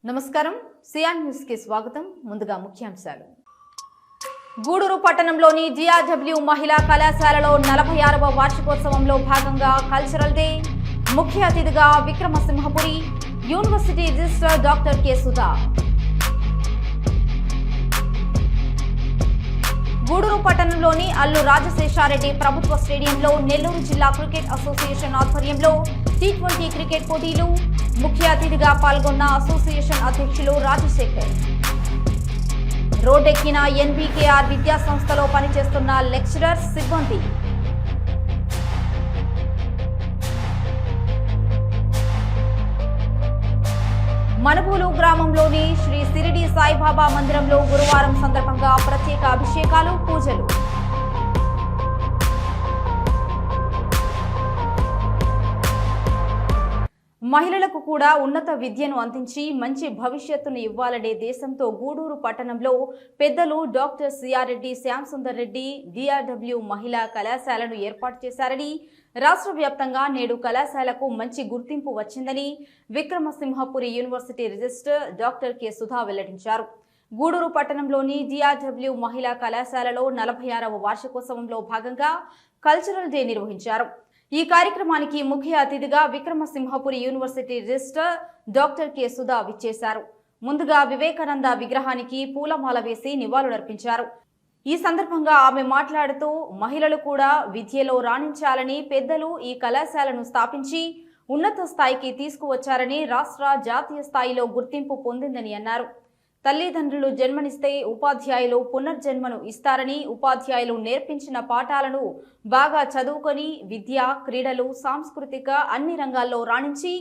నమస్కారం CR news కి స్వాగతం. ముందుగా ముఖ్యాంశాలు. గూడూరు పట్టణంలోని జిఆర్డబ్ల్యూ మహిళా కళాశాలలో 46వ వార్షికోత్సవంలో భాగంగా కల్చరల్ డే. ముఖ్య అతిథిగా Vikramasimhapuri, university registrar doctor K Sudha. Gudur పట్టణంలోని అల్లు రాజశేషారెడ్డి ప్రభుత్వ స్టేడియంలో నెల్లూరు జిల్లా క్రికెట్ అసోసియేషన్ ఆధ్వర్యంలో T20 క్రికెట్ పోటీలు. ముఖ్య అతిథిగా పాల్గొన్న అసోసియేషన్ అధ్యక్షులు రాజశేఖర్. రోడ్డెక్కిన ఎన్బీకేఆర్ విద్యా సంస్థలో పనిచేస్తున్న లెక్చరర్స్, సిబ్బంది. మనుబోలు గ్రామంలోని శ్రీ సిరిడి సాయిబాబా మందిరంలో గురువారం సందర్భంగా ప్రత్యేక అభిషేకాలు, పూజలు. మహిళలకు కూడా ఉన్నత విద్యను అందించి మంచి భవిష్యత్తును ఇవ్వాలనే దేశంతో గూడూరు పట్టణంలో పెద్దలు doctor CR Reddy, Shyam Sundar Reddy DRW మహిళా కళాశాలను ఏర్పాటు చేశారని, రాష్ట్ర వ్యాప్తంగా నేడు కళాశాలకు మంచి గుర్తింపు వచ్చిందని Vikramasimhapuri university registrar doctor K Sudha వెల్లడించారు. గూడూరు పట్టణంలోని డిఆర్డబ్ల్యూ మహిళా కళాశాలలో 46వ వార్షికోత్సవంలో భాగంగా కల్చరల్ డే నిర్వహించారు. ఈ కార్యక్రమానికి ముఖ్య అతిథిగా Vikramasimhapuri university registrar doctor K Sudha విచ్చేశారు. ముందుగా వివేకానంద విగ్రహానికి పూలమాల వేసి నివాళులర్పించారు. ఈ సందర్భంగా ఆమె మాట్లాడుతూ మహిళలు కూడా విద్యలో రాణించాలని, పెద్దలు ఈ కళాశాలను స్థాపించి ఉన్నత స్థాయికి తీసుకువచ్చారని, రాష్ట్ర జాతీయ స్థాయిలో గుర్తింపు పొందిందని అన్నారు. తల్లిదండ్రులు జన్మనిస్తే ఉపాధ్యాయులు పునర్జన్మను ఇస్తారని, ఉపాధ్యాయులు నేర్పించిన పాఠాలను బాగా చదువుకొని విద్య, క్రీడలు, సాంస్కృతిక అన్ని రంగాల్లో రాణించి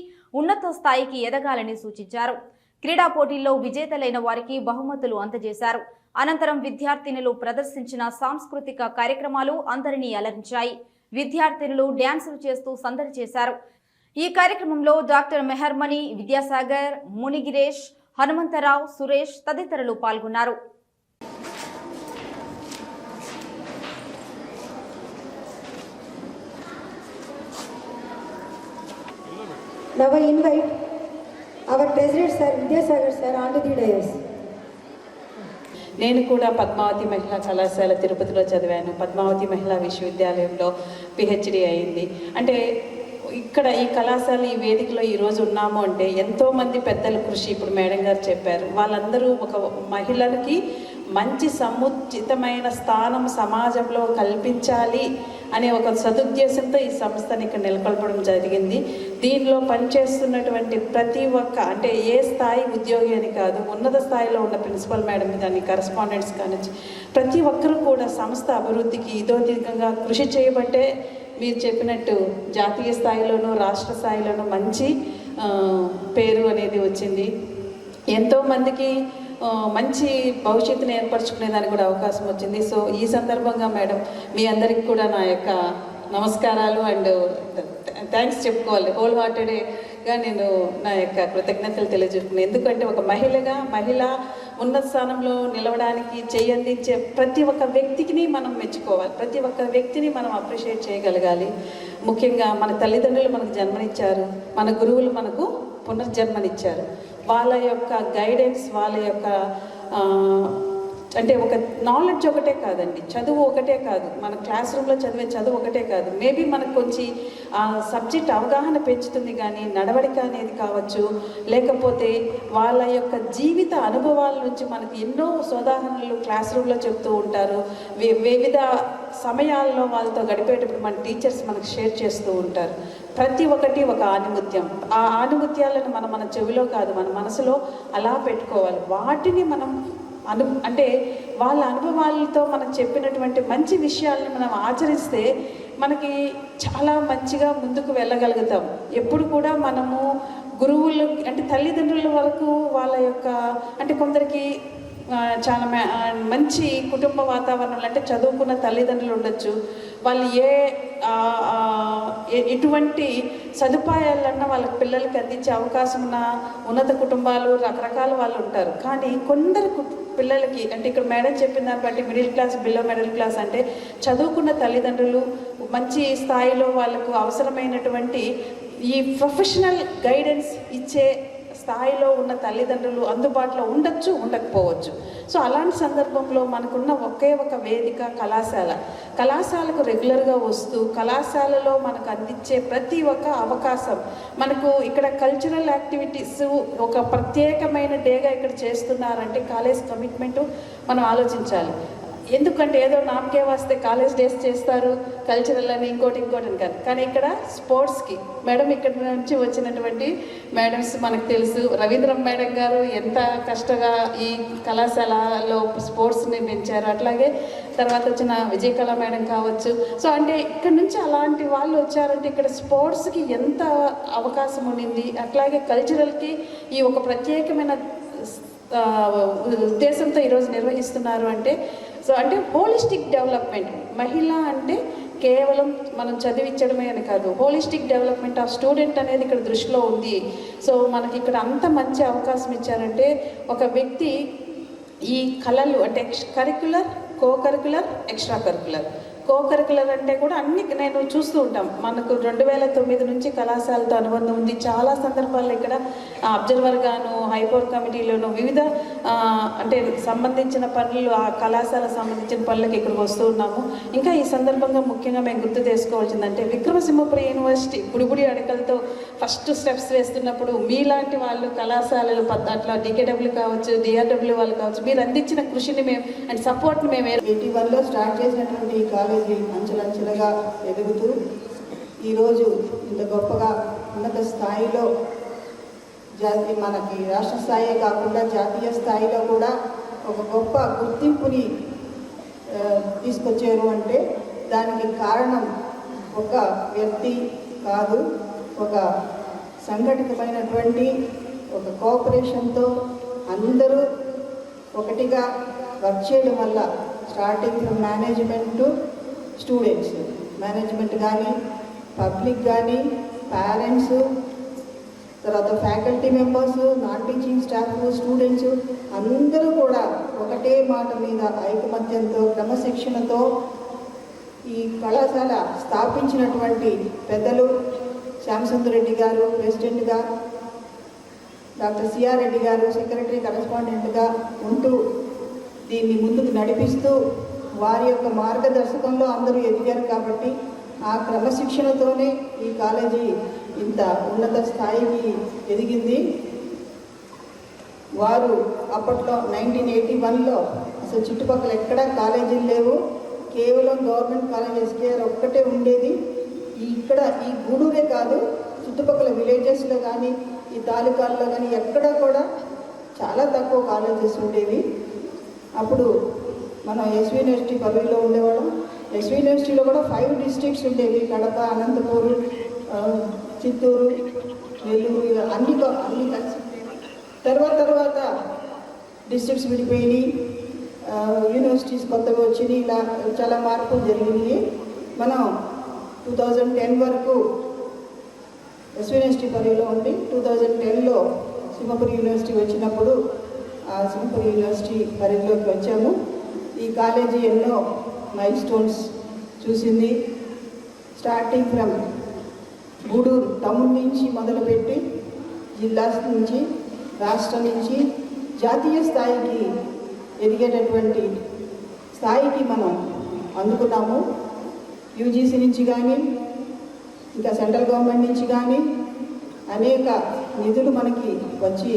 ఉన్నత స్థాయికి ఎదగాలని సూచించారు. క్రీడా పోటీల్లో విజేతలైన వారికి బహుమతులు అందజేశారు. అనంతరం విద్యార్థినులు ప్రదర్శించిన సాంస్కృతిక కార్యక్రమాలు అందరినీ అలరించాయి. విద్యార్థినులు డ్యాన్సులు చేస్తూ సందడి చేశారు. ఈ కార్యక్రమంలో డాక్టర్ మెహర్మణి, విద్యాసాగర్, మునిగిరేష్, హనుమంతరావు, సురేష్ తదితరులు పాల్గొన్నారు. Now I invite our President Sir Vidyasagar Sir onto the dais. నేను కూడా పద్మావతి మహిళా కళాశాల తిరుపతిలో చదివాను. పద్మావతి మహిళా విశ్వవిద్యాలయంలో PhD అయింది. అంటే ఇక్కడ ఈ కళాశాల ఈ వేదికలో ఈరోజు ఉన్నాము అంటే ఎంతోమంది పెద్దల కృషి. ఇప్పుడు మేడం గారు చెప్పారు, వాళ్ళందరూ ఒక మహిళలకి మంచి సముచితమైన స్థానం సమాజంలో కల్పించాలి అనే ఒక సదుద్దేశంతో ఈ సంస్థని ఇక్కడ నెలకొల్పడం జరిగింది. దీనిలో పనిచేస్తున్నటువంటి ప్రతి ఒక్క, అంటే ఏ స్థాయి ఉద్యోగి అని కాదు, ఉన్నత స్థాయిలో ఉన్న ప్రిన్సిపల్ మేడం కానీ కరెస్పాండెంట్స్ కానీ ప్రతి ఒక్కరూ కూడా సంస్థ అభివృద్ధికి ఇదోధికంగా కృషి చేయబట్టే మీరు చెప్పినట్టు జాతీయ స్థాయిలోనూ రాష్ట్ర స్థాయిలోనూ మంచి పేరు అనేది వచ్చింది. ఎంతోమందికి మంచి భవిష్యత్తును ఏర్పరచుకునేదానికి కూడా అవకాశం వచ్చింది. సో ఈ సందర్భంగా మేడం మీ అందరికీ కూడా నా యొక్క నమస్కారాలు అండ్ థ్యాంక్స్ చెప్పుకోవాలి. హోల్ హార్టెడ్గా నేను నా యొక్క కృతజ్ఞతలు తెలియజేసుకున్నాను. ఎందుకంటే ఒక మహిళ ఉన్నత స్థానంలో నిలవడానికి చేయందించే ప్రతి ఒక్క వ్యక్తిని మనం మెచ్చుకోవాలి, ప్రతి ఒక్క వ్యక్తిని మనం అప్రిషియేట్ చేయగలగాలి. ముఖ్యంగా మన తల్లిదండ్రులు మనకు జన్మనిచ్చారు, మన గురువులు మనకు పునర్జన్మనిచ్చారు. వాళ్ళ యొక్క గైడెన్స్, వాళ్ళ యొక్క అంటే ఒక నాలెడ్జ్ ఒకటే కాదండి, చదువు ఒకటే కాదు, మన క్లాస్ రూమ్లో చదివే చదువు ఒకటే కాదు, మేబీ మనకు కొంచెం సబ్జెక్ట్ అవగాహన పెంచుతుంది. కానీ నడవడిక అనేది కావచ్చు, లేకపోతే వాళ్ళ యొక్క జీవిత అనుభవాల నుంచి మనకు ఎన్నో సోదాహరణలు క్లాస్ రూమ్లో చెప్తూ ఉంటారు. వివిధ సమయాల్లో వాళ్ళతో గడిపేటప్పుడు మన టీచర్స్ మనకు షేర్ చేస్తూ ఉంటారు. ప్రతి ఒక్కటి ఒక ఆణిముత్యం. ఆ ఆణిముత్యాలను మన చెవిలో కాదు, మన మనసులో అలా పెట్టుకోవాలి. వాటిని మనం అంటే వాళ్ళ అనుభవాలతో మనకు చెప్పినటువంటి మంచి విషయాలను మనం ఆచరిస్తే మనకి చాలా మంచిగా ముందుకు వెళ్ళగలుగుతాం. ఎప్పుడు కూడా మనము గురువులు అంటే తల్లిదండ్రుల వరకు వాళ్ళ యొక్క, అంటే కొందరికి చాలా మంచి కుటుంబ వాతావరణంలో అంటే చదువుకున్న తల్లిదండ్రులు ఉండొచ్చు, వాళ్ళు ఎటువంటి సదుపాయాలన్నా వాళ్ళ పిల్లలకి అందించే అవకాశం ఉన్న ఉన్నత కుటుంబాలు రకరకాల వాళ్ళు ఉంటారు. కానీ కొందరు పిల్లలకి, అంటే ఇక్కడ మేడం చెప్పిన దాన్ని బట్టి middle class, below middle class అంటే చదువుకున్న తల్లిదండ్రులు మంచి స్థాయిలో వాళ్ళకు అవసరమైనటువంటి ఈ ప్రొఫెషనల్ గైడెన్స్ ఇచ్చే స్థాయిలో ఉన్న తల్లిదండ్రులు అందుబాటులో ఉండొచ్చు, ఉండకపోవచ్చు. సో అలాంటి సందర్భంలో మనకున్న ఒకే ఒక వేదిక కళాశాలకు రెగ్యులర్గా వస్తూ కళాశాలలో మనకు అందించే ప్రతి ఒక్క అవకాశం, మనకు ఇక్కడ కల్చరల్ యాక్టివిటీస్ ఒక ప్రత్యేకమైన డేగా ఇక్కడ చేస్తున్నారంటే కాలేజ్ కమిట్మెంటు మనం ఆలోచించాలి. ఎందుకంటే ఏదో నామకే వస్తే కాలేజ్ డేస్ చేస్తారు, కల్చరల్ అని ఇంకోటి అని కాదు. కానీ ఇక్కడ స్పోర్ట్స్కి మేడం ఇక్కడ నుంచి వచ్చినటువంటి మేడమ్స్ మనకు తెలుసు. రవీంద్రం మేడం గారు ఎంత కష్టంగా ఈ కళాశాలలో స్పోర్ట్స్ని పెంచారు. అట్లాగే తర్వాత వచ్చిన విజయకళ మేడం కావచ్చు. సో అంటే ఇక్కడ నుంచి అలాంటి వాళ్ళు వచ్చారంటే ఇక్కడ స్పోర్ట్స్కి ఎంత అవకాశం ఉండింది. అట్లాగే కల్చరల్కి ఈ ఒక ప్రత్యేకమైన ఉద్దేశంతో ఈరోజు నిర్వహిస్తున్నారు అంటే సో అంటే హోలిస్టిక్ డెవలప్మెంట్. మహిళ అంటే కేవలం మనం చదివించడమే అని కాదు, హోలిస్టిక్ డెవలప్మెంట్ ఆఫ్ స్టూడెంట్ అనేది ఇక్కడ దృష్టిలో ఉంది. సో మనకి ఇక్కడ అంత మంచి అవకాశం ఇచ్చారంటే ఒక వ్యక్తి ఈ కళలు అంటే కరిక్యులర్, కరిక్యులర్, ఎక్స్ట్రా కరిక్యులర్ అంటే కూడా అన్ని నేను చూస్తూ ఉంటాం. మనకు 2009 నుంచి కళాశాలతో అనుబంధం ఉంది. చాలా సందర్భాల్లో ఇక్కడ అబ్జర్వర్గాను, హైపవర్ కమిటీలోను వివిధ అంటే సంబంధించిన పనులు, ఆ కళాశాల సంబంధించిన పనులకు ఇక్కడికి వస్తూ ఉన్నాము. ఇంకా ఈ సందర్భంగా ముఖ్యంగా మేము గుర్తు చేసుకోవాల్సిందంటే విక్రమసింహపురి యూనివర్సిటీ బుడిబుడి అడకలతో ఫస్ట్ స్టెప్స్ వేస్తున్నప్పుడు మీలాంటి వాళ్ళు కళాశాలలు అట్లా డికేడబ్ల్యూ కావచ్చు, డిఆర్డబ్ల్యూ వాళ్ళు కావచ్చు, మీరు అందించిన కృషిని మేము అండ్ సపోర్ట్ని మేము 81లో స్టార్ట్ చేసినటువంటి ఈ కాలేజీ అంచెలంచెలుగా ఎదుగుతూ ఈరోజు ఇంత గొప్పగా ఉన్నత స్థాయిలో మనకి రాష్ట్ర స్థాయే కాకుండా జాతీయ స్థాయిలో కూడా ఒక గొప్ప గుర్తింపుని తీసుకొచ్చారు అంటే దానికి కారణం ఒక వ్యక్తి కాదు, ఒక సంఘటితమైనటువంటి ఒక కోఆపరేషన్తో అందరూ ఒకటిగా వర్క్ చేయడం వల్ల starting from management to students, management కానీ, పబ్లిక్ కానీ, పేరెంట్స్, తర్వాత faculty members, non teaching staff, students అందరూ కూడా ఒకటే మాట మీద ఐకమత్యంతో క్రమశిక్షణతో ఈ కళాశాల స్థాపించినటువంటి పెద్దలు శ్యామసుందర్ రెడ్డి గారు ప్రెసిడెంట్గా, డాక్టర్ సిఆర్ రెడ్డి గారు సెక్రటరీ కరెస్పాండెంట్గా ఉంటూ దీన్ని ముందుకు నడిపిస్తూ వారి యొక్క మార్గదర్శకంలో అందరూ ఎదిగారు. కాబట్టి ఆ క్రమశిక్షణతోనే ఈ కాలేజీ ఇంత ఉన్నత స్థాయికి ఎదిగింది. వారు అప్పట్లో 1981లో అసలు చుట్టుపక్కల ఎక్కడా కాలేజీలు లేవు, కేవలం గవర్నమెంట్ కాలేజ్ ఎస్కేఆర్ ఒక్కటే ఉండేది. ఇక్కడ ఈ గూడూరే కాదు, చుట్టుపక్కల విలేజెస్లో కానీ ఈ తాలూకాల్లో కానీ ఎక్కడా కూడా చాలా తక్కువ కాలేజెస్ ఉండేవి. అప్పుడు మనం ఎస్వి యూనివర్సిటీ పరిధిలో ఉండేవాళ్ళం. ఎస్వి యూనివర్సిటీలో కూడా 5 డిస్ట్రిక్ట్స్ ఉండేవి, కడప, అనంతపూరు, చిత్తూరు, నెల్లూరు, అన్ని కలిసి ఉండేవి. తర్వాత డిస్ట్రిక్ట్స్ విడిపోయినాయి, యూనివర్సిటీస్ కొత్తగా వచ్చినాయి, ఇలా చాలా మార్పులు జరిగినాయి. మనం 2010 వరకు ఎస్వి యూనివర్సిటీ పరిధిలో ఉంది. 2010లో సింహపురి యూనివర్సిటీ వచ్చినప్పుడు ఆ సింహపురి యూనివర్సిటీ పరిధిలోకి వచ్చాము. ఈ కాలేజీ ఎన్నో మైల్ స్టోన్స్ చూసింది. స్టార్టింగ్ ఫ్రమ్ గూడూరు టౌన్ నుంచి మొదలుపెట్టి జిల్లా నుంచి, రాష్ట్రం నుంచి జాతీయ స్థాయికి ఎదిగేటటువంటి స్థాయికి మనం అందుకున్నాము. యూజీసీ నుంచి కానీ, ఇంకా సెంట్రల్ గవర్నమెంట్ నుంచి కానీ అనేక నిధులు మనకి వచ్చి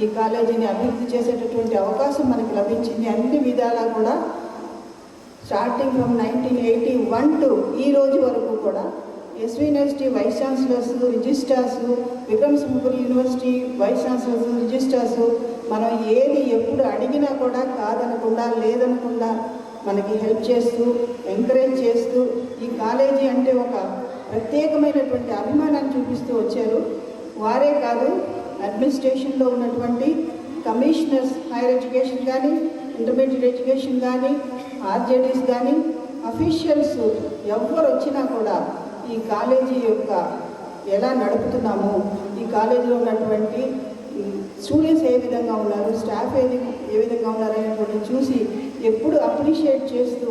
ఈ కాలేజీని అభివృద్ధి చేసేటటువంటి అవకాశం మనకి లభించింది. అన్ని విధాలా కూడా స్టార్టింగ్ ఫ్రమ్ 1981 టు ఈ రోజు వరకు కూడా SV university vice chancellors, registrars, Vikramasimhapuri university vice chancellors, registrars మనం ఏది ఎప్పుడు అడిగినా కూడా కాదనకుండా, లేదనకుండా మనకి హెల్ప్ చేస్తూ, ఎంకరేజ్ చేస్తూ ఈ కాలేజీ అంటే ఒక ప్రత్యేకమైనటువంటి అభిమానాన్ని చూపిస్తూ వచ్చారు. వారే కాదు, అడ్మినిస్ట్రేషన్లో ఉన్నటువంటి కమిషనర్స్, హైయర్ ఎడ్యుకేషన్ కానీ, ఇంటర్మీడియట్ ఎడ్యుకేషన్ కానీ, ఆర్జేడీస్ కానీ, అఫీషియల్స్ ఎవరు వచ్చినా కూడా ఈ కాలేజీ యొక్క ఎలా నడుపుతున్నాము, ఈ కాలేజీలో ఉన్నటువంటి స్టూడెంట్స్ ఏ విధంగా ఉన్నారు, స్టాఫ్ ఏ విధంగా ఉన్నారు అనేటువంటి చూసి ఎప్పుడు అప్రిషియేట్ చేస్తూ,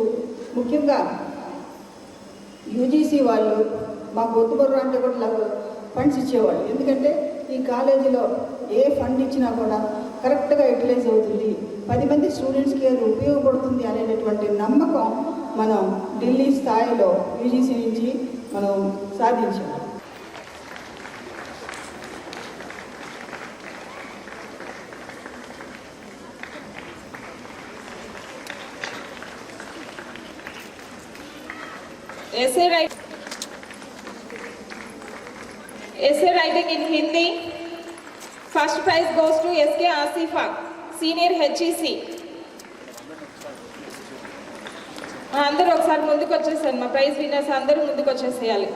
ముఖ్యంగా యూజీసీ వాళ్ళు మాకు ఒత్తుబర్ర అంటే కూడా ఫండ్స్ ఇచ్చేవాళ్ళు. ఎందుకంటే ఈ కాలేజీలో ఏ ఫండ్ ఇచ్చినా కూడా కరెక్ట్గా యూటిలైజ్ అవుతుంది, 10 మంది స్టూడెంట్స్కి అది ఉపయోగపడుతుంది అనేటటువంటి నమ్మకం మనం ఢిల్లీ స్థాయిలో యూజీసీ నుంచి మనం సాధించాం. Essay writing in Hindi. First prize goes to SK Asifa, Senior HEC. అందరూ ఒకసారి ముందుకు వచ్చేసారు, మా ప్రైజ్ విన్నర్స్ అందరూ ముందుకు వచ్చేసేయాలి.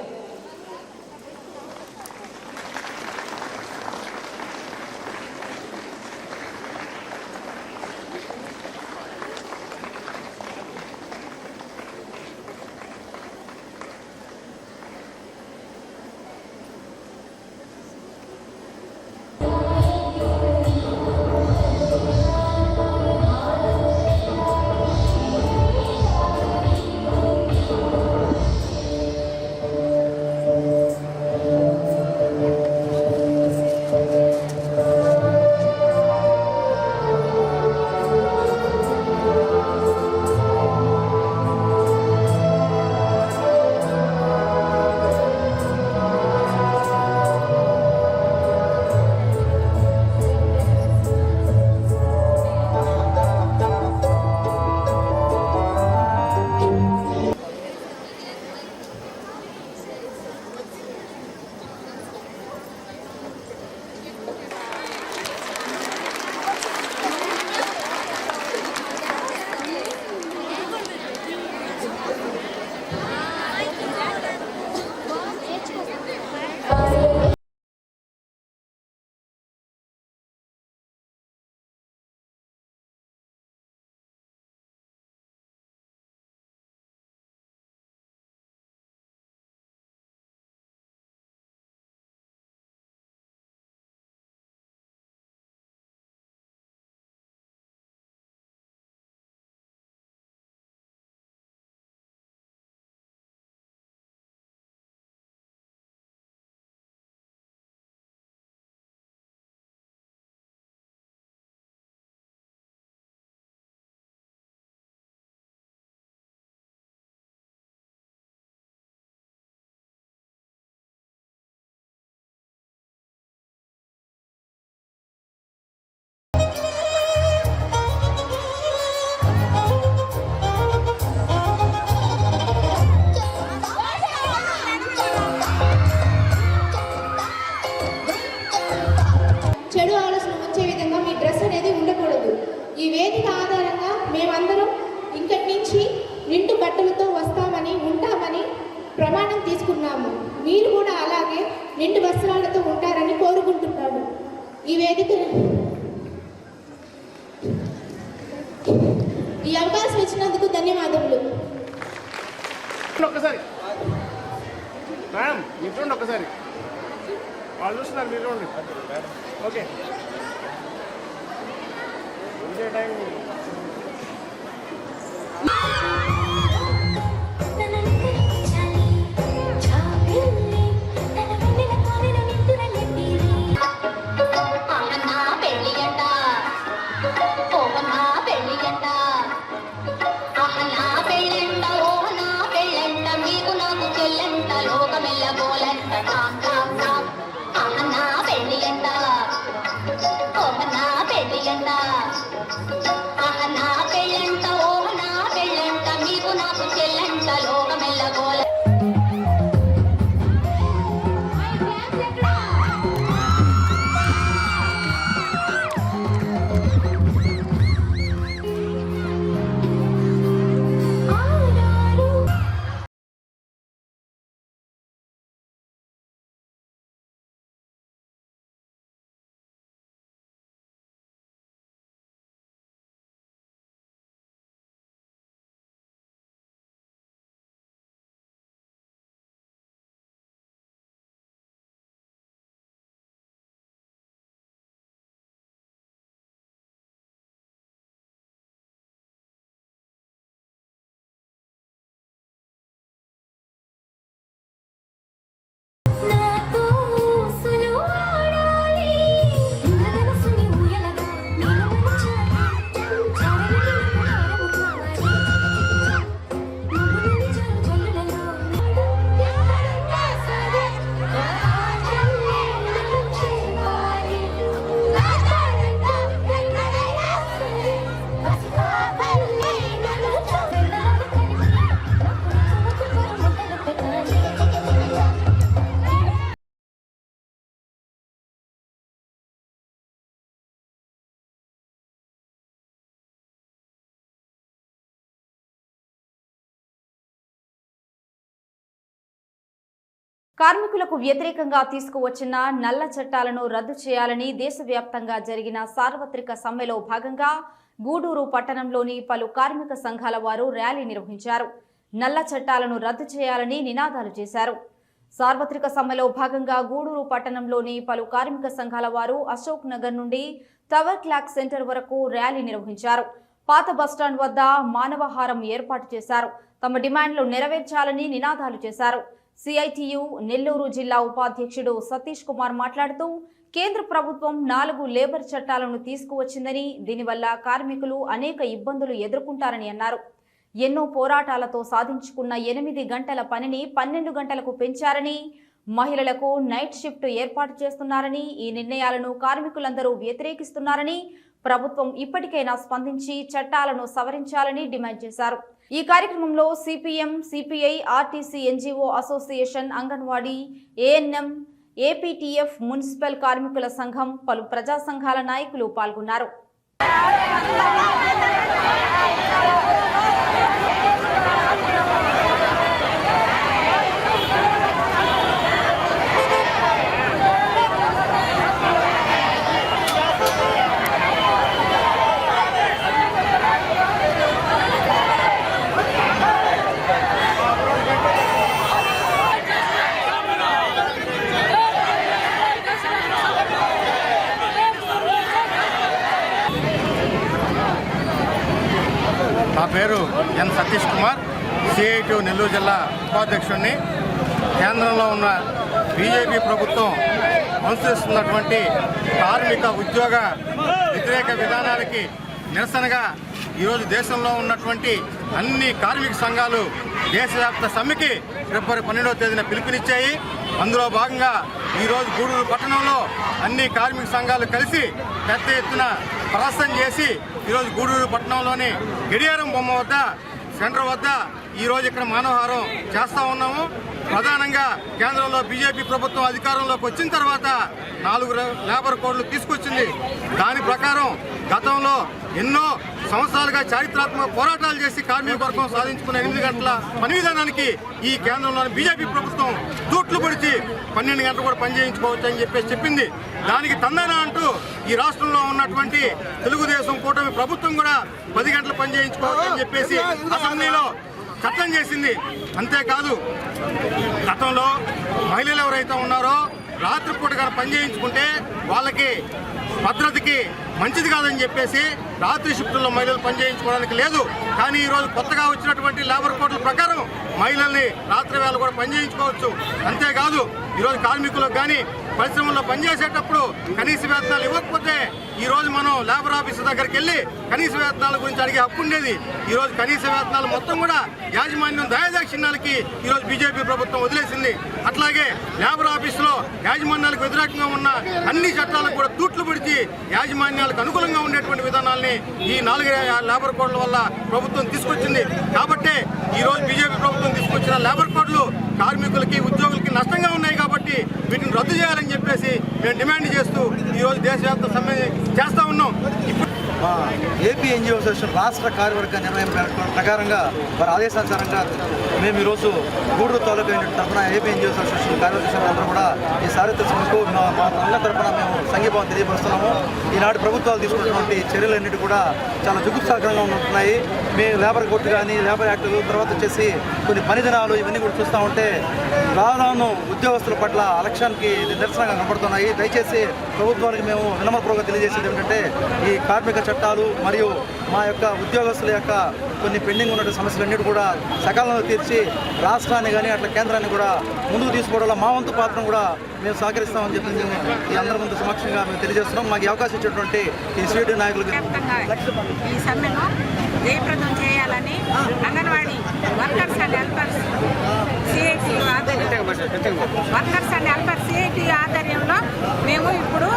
ఈ వేదిక ఆధారంగా మేమందరం ఇంకటి నుంచి నిండు బట్టలతో వస్తామని ఉంటామని ప్రమాణం తీసుకున్నాము. మీరు కూడా అలాగే నిండు వస్త్రాలతో ఉంటారని కోరుకుంటున్నాను. ఈ వేదిక ఈ అవకాశం ఇచ్చినందుకు ధన్యవాదములు. ఒక్కసారి మేడం మీరు ఒక్కసారి వాళ్ళు చూస్తున్నారు, మీరు చూడండి. ఓకే ఇదే టైం నా పెళ్ళంట ఓ నా పెళ్ళంట కార్మికులకు వ్యతిరేకంగా తీసుకువచ్చిన నల్ల చట్టాలను రద్దు చేయాలని దేశవ్యాప్తంగా జరిగిన సార్వత్రిక సమ్మెలో భాగంగా గూడూరు పట్టణంలోని పలు కార్మిక సంఘాల వారు ర్యాలీ నిర్వహించారు. నల్ల చట్టాలను రద్దు చేయాలని నినాదాలు చేశారు. సార్వత్రిక సమ్మెలో భాగంగా గూడూరు పట్టణంలోని పలు కార్మిక సంఘాల వారు అశోక్ నగర్ నుండి టవర్ క్లాక్ సెంటర్ వరకు ర్యాలీ నిర్వహించారు. పాత బస్టాండ్ వద్ద మానవహారం ఏర్పాటు చేశారు. తమ డిమాండ్లు నెరవేర్చాలని నినాదాలు చేశారు. సిఐటియు నెల్లూరు జిల్లా ఉపాధ్యక్షుడు సతీష్ కుమార్ మాట్లాడుతూ కేంద్ర ప్రభుత్వం 4 లేబర్ చట్టాలను తీసుకువచ్చిందని, దీనివల్ల కార్మికులు అనేక ఇబ్బందులు ఎదుర్కొంటారని అన్నారు. ఎన్నో పోరాటాలతో సాధించుకున్న 8 గంటల పనిని 12 గంటలకు పెంచారని, మహిళలకు నైట్ షిఫ్ట్ ఏర్పాటు చేస్తున్నారని, ఈ నిర్ణయాలను కార్మికులందరూ వ్యతిరేకిస్తున్నారని, ప్రభుత్వం ఇప్పటికైనా స్పందించి చట్టాలను సవరించాలని డిమాండ్ చేశారు. ఈ కార్యక్రమంలో CPM, CPI, RTC, NGO association, anganwadi, ANM, APTF, municipal కార్మికుల సంఘం, పలు ప్రజా సంఘాల నాయకులు పాల్గొన్నారు. నా పేరు ఎన్ సతీష్ కుమార్, సిఐటియు నెల్లూరు జిల్లా ఉపాధ్యక్షుడిని. కేంద్రంలో ఉన్న బీజేపీ ప్రభుత్వం అనుసరిస్తున్నటువంటి కార్మిక ఉద్యోగ వ్యతిరేక విధానాలకి నిరసనగా ఈరోజు దేశంలో ఉన్నటువంటి అన్ని కార్మిక సంఘాలు దేశవ్యాప్త సమ్మెకి ఫిబ్రవరి 12వ తేదీన పిలుపునిచ్చాయి. అందులో భాగంగా ఈరోజు గూడూరు పట్టణంలో అన్ని కార్మిక సంఘాలు కలిసి పెద్ద ఎత్తున ప్రదర్శన చేసి ఈరోజు గూడూరు పట్టణంలోని గడియారం బొమ్మ వద్ద సెంటర్ వద్ద ఈరోజు ఇక్కడ మానవహారం చేస్తూ ఉన్నాము. ప్రధానంగా కేంద్రంలో బీజేపీ ప్రభుత్వం అధికారంలోకి వచ్చిన తర్వాత 4 లేబర్ కోడ్లు తీసుకొచ్చింది. దాని ప్రకారం గతంలో ఎన్నో సంవత్సరాలుగా చారిత్రాత్మక పోరాటాలు చేసి కార్మిక వర్గం సాధించుకున్న 8 గంటల పని విధానానికి ఈ కేంద్రంలోని బీజేపీ ప్రభుత్వం తూట్లు పొడిచి 12 గంటలు కూడా పనిచేయించుకోవచ్చు అని చెప్పేసి చెప్పింది. దానికి తందన అంటూ ఈ రాష్ట్రంలో ఉన్నటువంటి తెలుగుదేశం కూటమి ప్రభుత్వం కూడా 10 గంటలు పనిచేయించుకోవచ్చు అని చెప్పేసి అసెంబ్లీలో చట్టం చేసింది. అంతేకాదు గతంలో మహిళలు ఎవరైతే ఉన్నారో రాత్రిపూట కానీ పనిచేయించుకుంటే వాళ్ళకి భద్రతకి మంచిది కాదని చెప్పేసి రాత్రి షిఫ్టుల్లో మహిళలు పనిచేయించుకోవడానికి లేదు. కానీ ఈరోజు కొత్తగా వచ్చినటువంటి లేబర్ కోడ్ల ప్రకారం మహిళల్ని రాత్రి వేళ కూడా పనిచేయించుకోవచ్చు. అంతేకాదు ఈరోజు కార్మికులకు కానీ పరిశ్రమల్లో పనిచేసేటప్పుడు కనీస వేతనాలు ఇవ్వకపోతే ఈరోజు మనం లేబర్ ఆఫీసు దగ్గరికి వెళ్ళి కనీస వేతనాల గురించి అడిగే హక్కు ఉండేది. ఈరోజు కనీస వేతనాలు మొత్తం కూడా యాజమాన్యం దయాదాక్షిణ్యాలకి ఈరోజు బీజేపీ ప్రభుత్వం వదిలేసింది. అట్లాగే లేబర్ ఆఫీసులో యాజమాన్యాలకు వ్యతిరేకంగా ఉన్న అన్ని చట్టాలకు కూడా తూట్లు పిడిచి యాజమాన్యాలకు అనుకూలంగా ఉండేటువంటి విధానాల్ని ఈ 4 లేబర్ కోడ్ల వల్ల ప్రభుత్వం తీసుకొచ్చింది. కాబట్టి ఈరోజు బీజేపీ ప్రభుత్వం తీసుకొచ్చిన లేబర్ కోడ్లు కార్మికులకి ఉద్యోగులకి నష్టంగా ఉన్నాయి. కాబట్టి వీటిని రద్దు చేయాలని చెప్పేసి మేము డిమాండ్ చేస్తూ ఈరోజు దేశవ్యాప్త సమ్మె చేస్తూ ఉన్నాం. ఏపీ ఎన్జిఓ అసోసియేషన్ రాష్ట్ర కార్యవర్గ నిర్ణయం ప్రకారంగా వారి ఆదేశానుసారంగా మేము ఈరోజు గూడూరు తాలూకా యూనిట్ తరఫున ఏపీ ఎన్జిఓ అసోసియేషన్ కార్యవర్గ కూడా ఈ సారథ్య సభకు మా అందరి తరఫున మేము సంఘీభావం తెలియపరుస్తున్నాము. ఈనాడు ప్రభుత్వాలు తీసుకున్నటువంటి చర్యలన్నిటి కూడా చాలా జుగుప్సాకరంగా ఉంటున్నాయి. మేము లేబర్ కోర్టు కానీ లేబర్ యాక్ట్ తర్వాత వచ్చేసి కొన్ని పని దినాలు ఇవన్నీ కూడా చూస్తూ ఉంటే రాను ఉద్యోగస్తుల పట్ల అలక్ష్యానికి నిరసనగా కనబడుతున్నాయి. దయచేసి ప్రభుత్వానికి మేము వినమ్రపూర్వకంగా తెలియజేసేది ఏమిటంటే ఈ కార్మిక చట్టాలు మరియు మా యొక్క ఉద్యోగస్తుల యొక్క కొన్ని పెండింగ్ ఉన్న సమస్యలన్నిటి కూడా సకాలంలో తీర్చి రాష్ట్రాన్ని కానీ అట్లా కేంద్రాన్ని కూడా ముందుకు తీసుకోవడంలో మా వంతు పాత్రను కూడా మేము సహకరిస్తామని చెప్పి ఈ అందరి ముందు సమక్షంగా మేము తెలియజేస్తున్నాం. మాకు అవకాశం ఇచ్చేటువంటి ఈ స్వీట్ నాయకులకు ఈ సమ్మెను జయప్రదం చేయాలని anganwadi workers and helpers CIT ఆధ్వర్యంలో మేము ఇప్పుడు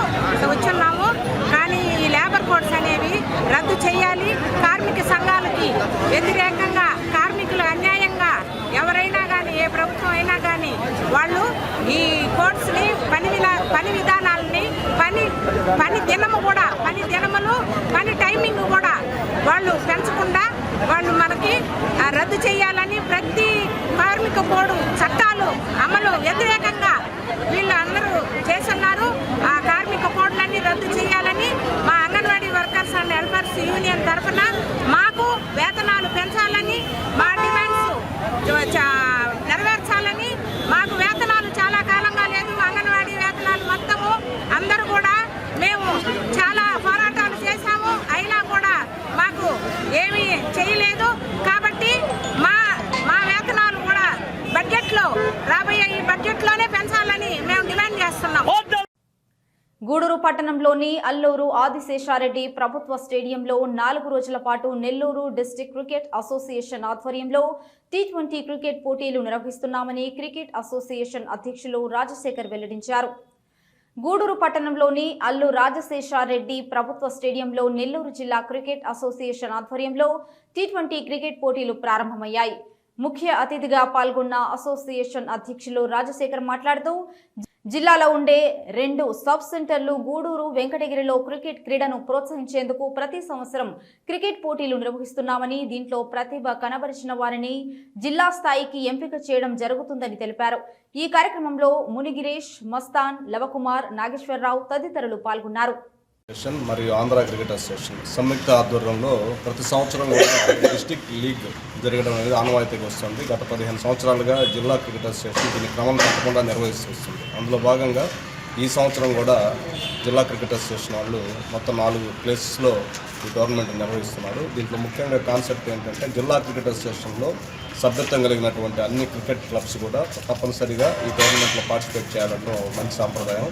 వచ్చున్నాము. కానీ ఈ లేబర్ కోడ్స్ అనేవి రద్దు చేయాలి. కార్మిక సంఘాలకి వ్యతిరేకంగా కార్మికులు అన్యాయంగా ఎవరైనా కానీ ఏ ప్రభుత్వం అయినా కానీ వాళ్ళు ఈ కోడ్స్ని పని విధానాలని పని దినములు పని టైమింగ్ కూడా వాళ్ళు పెంచకుండా వాళ్ళు మనకి రద్దు చేయాలని ప్రతి కార్మిక కార్మిక కోడ్ చట్టాలు అమలు వ్యతిరేకంగా వీళ్ళు అందరూ చేస్తున్నారు. ఆ కార్మిక కోడ్లన్నీ రద్దు చేయాలని మా anganwadi workers and helpers union తరఫున మాకు వేతనాలు పెంచాలని, మా డిమాండ్స్ నెరవేర్చాలని. మాకు వేతనాలు చాలా కాలంగా లేదు, అంగన్వాడీ వేతనాలు మొత్తము అందరూ కూడా మేము చాలా పోరాటాలు చేశాము, అయినా కూడా మాకు ఏమీ చేయలేదు. కాబట్టి మా వేతనాలు కూడా బడ్జెట్లో రాబోయే ఈ బడ్జెట్లోనే పెంచాలని మేము డిమాండ్ చేస్తున్నాం. గూడూరు పట్టణంలోని అల్లూరు ఆదిశేషారెడ్డి ప్రభుత్వ స్టేడియంలో 4 రోజుల పాటు నెల్లూరు డిస్ట్రిక్ట్ క్రికెట్ అసోసియేషన్ ఆధ్వర్యంలో T20 క్రికెట్ పోటీలు నిర్వహిస్తున్నామని క్రికెట్ అసోసియేషన్ అధ్యక్షులు రాజశేఖర్ వెల్లడించారు. గూడూరు పట్టణంలోని అల్లు రాజశేషారెడ్డి ప్రభుత్వ స్టేడియంలో నెల్లూరు జిల్లా క్రికెట్ అసోసియేషన్ ఆధ్వర్యంలో T20 క్రికెట్ పోటీలు ప్రారంభమయ్యాయి. ముఖ్య అతిథిగా పాల్గొన్న అసోసియేషన్ అధ్యక్షులు రాజశేఖర్ మాట్లాడుతూ జిల్లాలో ఉండే 2 సబ్ సెంటర్లు గూడూరు, వెంకటగిరిలో క్రికెట్ క్రీడను ప్రోత్సహించేందుకు ప్రతి సంవత్సరం క్రికెట్ పోటీలు నిర్వహిస్తున్నామని, దీంట్లో ప్రతిభ కనబరిచిన వారిని జిల్లా స్థాయికి ఎంపిక చేయడం జరుగుతుందని తెలిపారు. ఈ కార్యక్రమంలో మునిగిరీష్, మస్తాన్, లవకుమార్, నాగేశ్వరరావు తదితరులు పాల్గొన్నారు. మరియు ఆంధ్ర క్రికెట్ అసోసియేషన్ సంయుక్త ఆధ్వర్యంలో ప్రతి సంవత్సరం డిస్ట్రిక్ట్ లీగ్ జరగడం అనేది ఆనవాయితీగా వస్తుంది. గత 15 సంవత్సరాలుగా జిల్లా క్రికెట్ అసోసియేషన్ దీన్ని క్రమం తప్పకుండా నిర్వహిస్తూ వస్తుంది. అందులో భాగంగా ఈ సంవత్సరం కూడా జిల్లా క్రికెట్ అసోసియేషన్ వాళ్ళు మొత్తం 4 ప్లేసెస్లో ఈ టోర్నమెంట్ నిర్వహిస్తున్నారు. దీంట్లో ముఖ్యంగా కాన్సెప్ట్ ఏంటంటే జిల్లా క్రికెట్ అసోసియేషన్లో సభ్యత్వం కలిగినటువంటి అన్ని క్రికెట్ క్లబ్స్ కూడా తప్పనిసరిగా ఈ టోర్నమెంట్లో పార్టిసిపేట్ చేయాలన్న మంచి సాంప్రదాయం.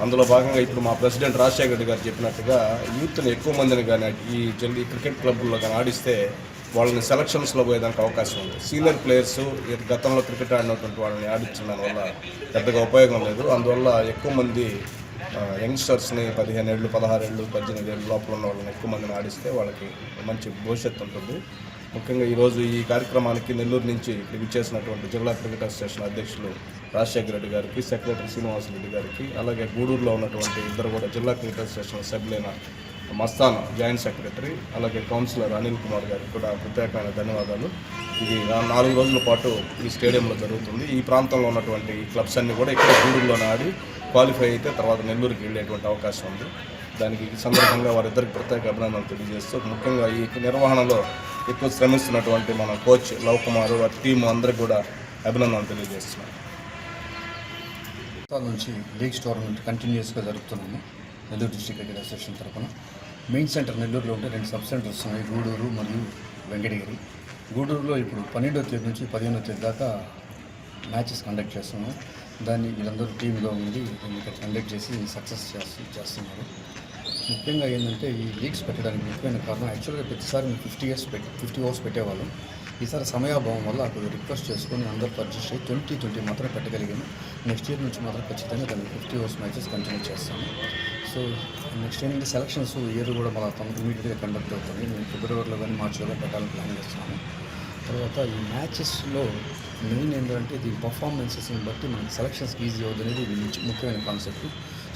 అందులో భాగంగా ఇప్పుడు మా ప్రెసిడెంట్ రాజశేఖర్ రెడ్డి గారు చెప్పినట్టుగా యూత్ని ఎక్కువ మందిని కానీ ఈ క్రికెట్ క్లబ్లో కానీ ఆడిస్తే వాళ్ళని సెలక్షన్స్లో పోయేదానికి అవకాశం ఉంది. సీనియర్ ప్లేయర్స్ గతంలో క్రికెట్ ఆడినటువంటి వాళ్ళని ఆడించిన దానివల్ల పెద్దగా ఉపయోగం లేదు. అందువల్ల ఎక్కువ మంది యంగ్స్టర్స్ని 15 ఏళ్ళు, 16 ఏళ్ళు, 18 ఏళ్ళు లోపల ఉన్న వాళ్ళని ఎక్కువ మందిని ఆడిస్తే వాళ్ళకి మంచి భవిష్యత్తు ఉంటుంది. ముఖ్యంగా ఈరోజు ఈ కార్యక్రమానికి నెల్లూరు నుంచి విచ్చేసినటువంటి జిల్లా క్రికెట్ అసోసియేషన్ అధ్యక్షులు రాజశేఖర రెడ్డి గారికి, సెక్రటరీ శ్రీనివాసరెడ్డి గారికి, అలాగే గూడూరులో ఉన్నటువంటి ఇద్దరు కూడా జిల్లా క్రికెట్ అసోసియేషన్ సభ్యులైన మస్తాన్ జాయింట్ సెక్రటరీ, అలాగే కౌన్సిలర్ అనిల్ కుమార్ గారికి కూడా ప్రత్యేకమైన ధన్యవాదాలు. ఇది 4 రోజుల పాటు ఈ స్టేడియంలో జరుగుతుంది. ఈ ప్రాంతంలో ఉన్నటువంటి క్లబ్స్ అన్నీ కూడా ఇక్కడ గూడూరులోనే ఆడి క్వాలిఫై అయితే తర్వాత నెల్లూరుకి వెళ్ళేటువంటి అవకాశం ఉంది. దానికి ఈ సందర్భంగా వారిద్దరికి ప్రత్యేక అభినందనలు తెలియజేస్తూ, ముఖ్యంగా ఈ నిర్వహణలో ఎక్కువ శ్రమిస్తున్నటువంటి మన కోచ్ లవకుమార్, వారి టీము అందరికి కూడా అభినందనలు తెలియజేస్తున్నాం. నుంచి లీగ్స్ టోర్నమెంట్ కంటిన్యూస్గా జరుపుతున్నాము నెల్లూరు డిస్ట్రిక్ట్ క్రికెట్ అసోసియేషన్ తరఫున. మెయిన్ సెంటర్ నెల్లూరులో ఉంటే 2 సబ్ సెంటర్స్ ఉన్నాయి, గూడూరు మరియు వెంకటగిరి. గూడూరులో ఇప్పుడు 12వ తేదీ నుంచి 15వ తేదీ దాకా మ్యాచెస్ కండక్ట్ చేస్తున్నాం. దాన్ని వీళ్ళందరూ టీమ్గా ఉండి ఇక్కడ కండక్ట్ చేసి సక్సెస్ చేస్తున్నారు. ముఖ్యంగా ఏంటంటే ఈ లీగ్స్ పెట్టడానికి ముఖ్యమైన కారణం, యాక్చువల్గా ప్రతిసారి మేము 50 ఓవర్స్ పెట్టేవాళ్ళం. ఈసారి సమయాభావం వల్ల అక్కడ రిక్వెస్ట్ చేసుకొని అందరితో అడ్జస్ట్ అయ్యి 20 మాత్రమే పెట్టగలిగాము. నెక్స్ట్ ఇయర్ నుంచి మాత్రం ఖచ్చితంగా దాన్ని 50 ఓవర్స్ మ్యాచెస్ కంటిన్యూ చేస్తాము. సో నెక్స్ట్ ఏంటంటే సెలక్షన్స్ ఇయర్ కూడా మళ్ళీ ఇమీడియట్గా కండక్ట్ అవుతుంది. మేము ఫిబ్రవరిలో కానీ మార్చిలో కానీ పెట్టాలని ప్లాన్ చేస్తున్నాము. తర్వాత ఈ మ్యాచెస్లో మెయిన్ ఏంటంటే దీని పర్ఫార్మెన్సెస్ని బట్టి మనకి సెలక్షన్స్కి ఈజీ అవుతుంది అనేది వీళ్ళు ముఖ్యమైన కాన్సెప్ట్.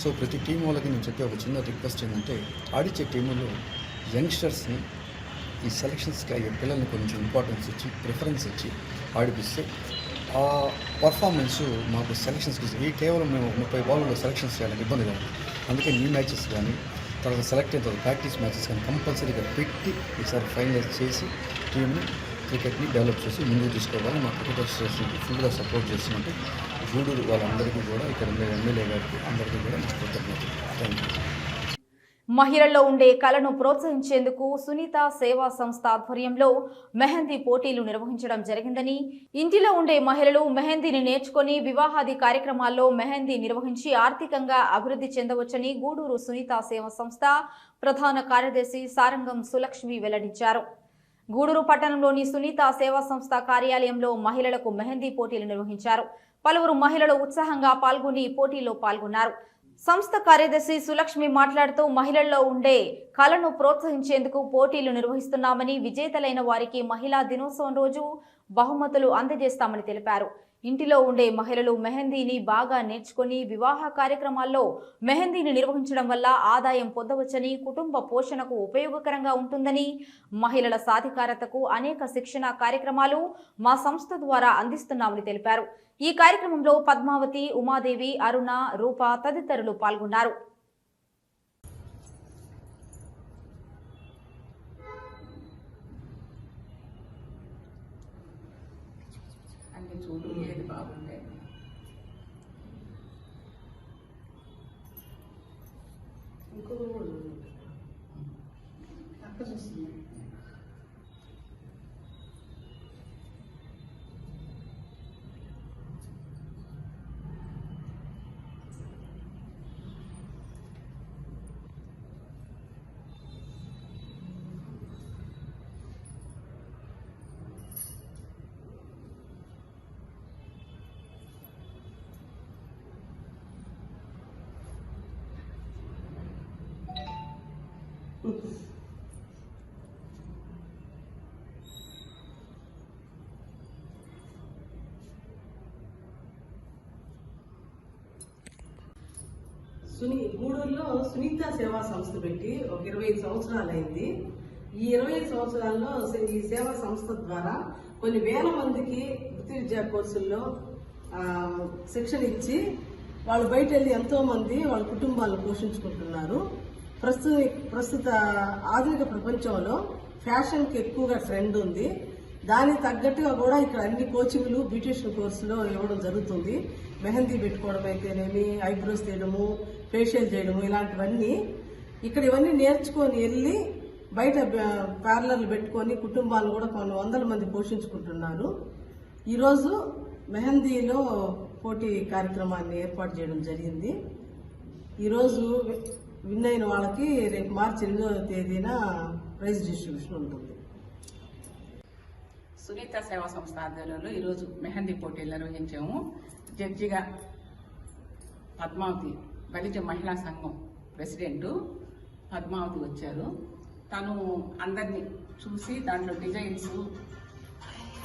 సో ప్రతి టీం వాళ్ళకి నేను చెప్పే ఒక చిన్న రిక్వెస్ట్ ఏంటంటే, ఆడిచ్చే టీములో యంగ్స్టర్స్ని ఈ సెలక్షన్స్కి అయ్యే పిల్లల్ని కొంచెం ఇంపార్టెన్స్ ఇచ్చి ప్రిఫరెన్స్ ఇచ్చి ఆడిపిస్తే ఆ పర్ఫార్మెన్స్ మాకు సెలక్షన్స్కి ఈ కేవలం మేము 30 బాల్లో సెలక్షన్స్ చేయాలని ఇబ్బందిగా ఉంది. అందుకే న్యూ మ్యాచెస్ కానీ తర్వాత సెలెక్ట్ అయిన తర్వాత ప్రాక్టీస్ మ్యాచెస్ కానీ కంపల్సరీగా పెట్టి ఈసారి ఫైనలైజ్ చేసి టీంని క్రికెట్ని డెవలప్ చేసి ముందుకు తీసుకోవాలి. మా క్రికెట్ అసోసియేషన్కి ఫుల్గా సపోర్ట్ చేస్తున్నట్టు గూడూరు వాళ్ళందరికీ కూడా, ఇక్కడ ఉండే ఎమ్మెల్యే గారికి అందరికీ కూడా కృతజ్ఞతలు. Thank you. మహిళల్లో ఉండే కళను ప్రోత్సహించేందుకు సునీత సేవా సంస్థ ఆధ్వర్యంలో మెహందీ పోటీలు నిర్వహించడం జరిగిందని, ఇంటిలో ఉండే మహిళలు మెహందీని నేర్చుకొని వివాహాది కార్యక్రమాల్లో మెహందీ నిర్వహించి ఆర్థికంగా అభివృద్ధి చెందవచ్చని గూడూరు సునీత సేవా సంస్థ ప్రధాన కార్యదర్శి సారంగం సులక్ష్మి వెల్లడించారు. గూడూరు పట్టణంలోని సునీత సేవా సంస్థ కార్యాలయంలో మహిళలకు మెహందీ పోటీలు నిర్వహించారు. పలువురు మహిళలు ఉత్సాహంగా పాల్గొని పోటీలో పాల్గొన్నారు. సంస్థ కార్యదర్శి సులక్ష్మి మాట్లాడుతూ, మహిళల్లో ఉండే కళను ప్రోత్సహించేందుకు పోటీలు నిర్వహిస్తున్నామని, విజేతలైన వారికి మహిళా దినోత్సవం రోజు బహుమతులు అందజేస్తామని తెలిపారు. ఇంటిలో ఉండే మహిళలు మెహందీని బాగా నేర్చుకొని వివాహ కార్యక్రమాల్లో మెహందీని నిర్వహించడం వల్ల ఆదాయం పొందవచ్చని, కుటుంబ పోషణకు ఉపయోగకరంగా ఉంటుందని, మహిళల సాధికారతకు అనేక శిక్షణ కార్యక్రమాలు మా సంస్థ ద్వారా అందిస్తున్నామని తెలిపారు. ఈ కార్యక్రమంలో పద్మావతి, ఉమాదేవి, అరుణ, రూప తదితరులు పాల్గొన్నారు. చూడు ఏది బాగుండే గూడూరులో సునీత సేవా సంస్థ పెట్టి ఒక 25 సంవత్సరాలు అయింది. ఈ 25 సంవత్సరాల్లో ఈ సేవా సంస్థ ద్వారా కొన్ని వేల మందికి వృత్తి విద్యా కోర్సుల్లో శిక్షణ ఇచ్చి వాళ్ళు బయట వెళ్ళి ఎంతో మంది వాళ్ళ కుటుంబాలను పోషించుకుంటున్నారు. ప్రస్తుత ఆధునిక ప్రపంచంలో ఫ్యాషన్కి ఎక్కువగా ట్రెండ్ ఉంది. దానికి తగ్గట్టుగా కూడా ఇక్కడ అన్ని కోచింగ్లు బ్యూటిషియన్ కోర్సులో ఇవ్వడం జరుగుతుంది. మెహందీ పెట్టుకోవడం అయితేనేమి, ఐబ్రోస్ తీయడము, ఫేషియల్ చేయడము, ఇలాంటివన్నీ ఇక్కడ ఇవన్నీ నేర్చుకొని వెళ్ళి బయట పార్లర్లు పెట్టుకొని కుటుంబాలను కూడా కొన్ని వందల మంది పోషించుకుంటున్నారు. ఈరోజు మెహందీలో పోటీ కార్యక్రమాన్ని ఏర్పాటు చేయడం జరిగింది. ఈరోజు విన్ అయిన వాళ్ళకి రేపు మార్చి 8వ తేదీన ప్రైజ్ డిస్ట్రిబ్యూషన్ ఉంటుంది. సునీత సేవా సంస్థ ఆధ్వర్యంలో ఈరోజు మెహందీ పోటీలు నిర్వహించాము. జడ్జిగా పద్మావతి, బలిజ మహిళా సంఘం ప్రెసిడెంట్ పద్మావతి వచ్చారు. తను అందరినీ చూసి దాంట్లో డిజైన్స్,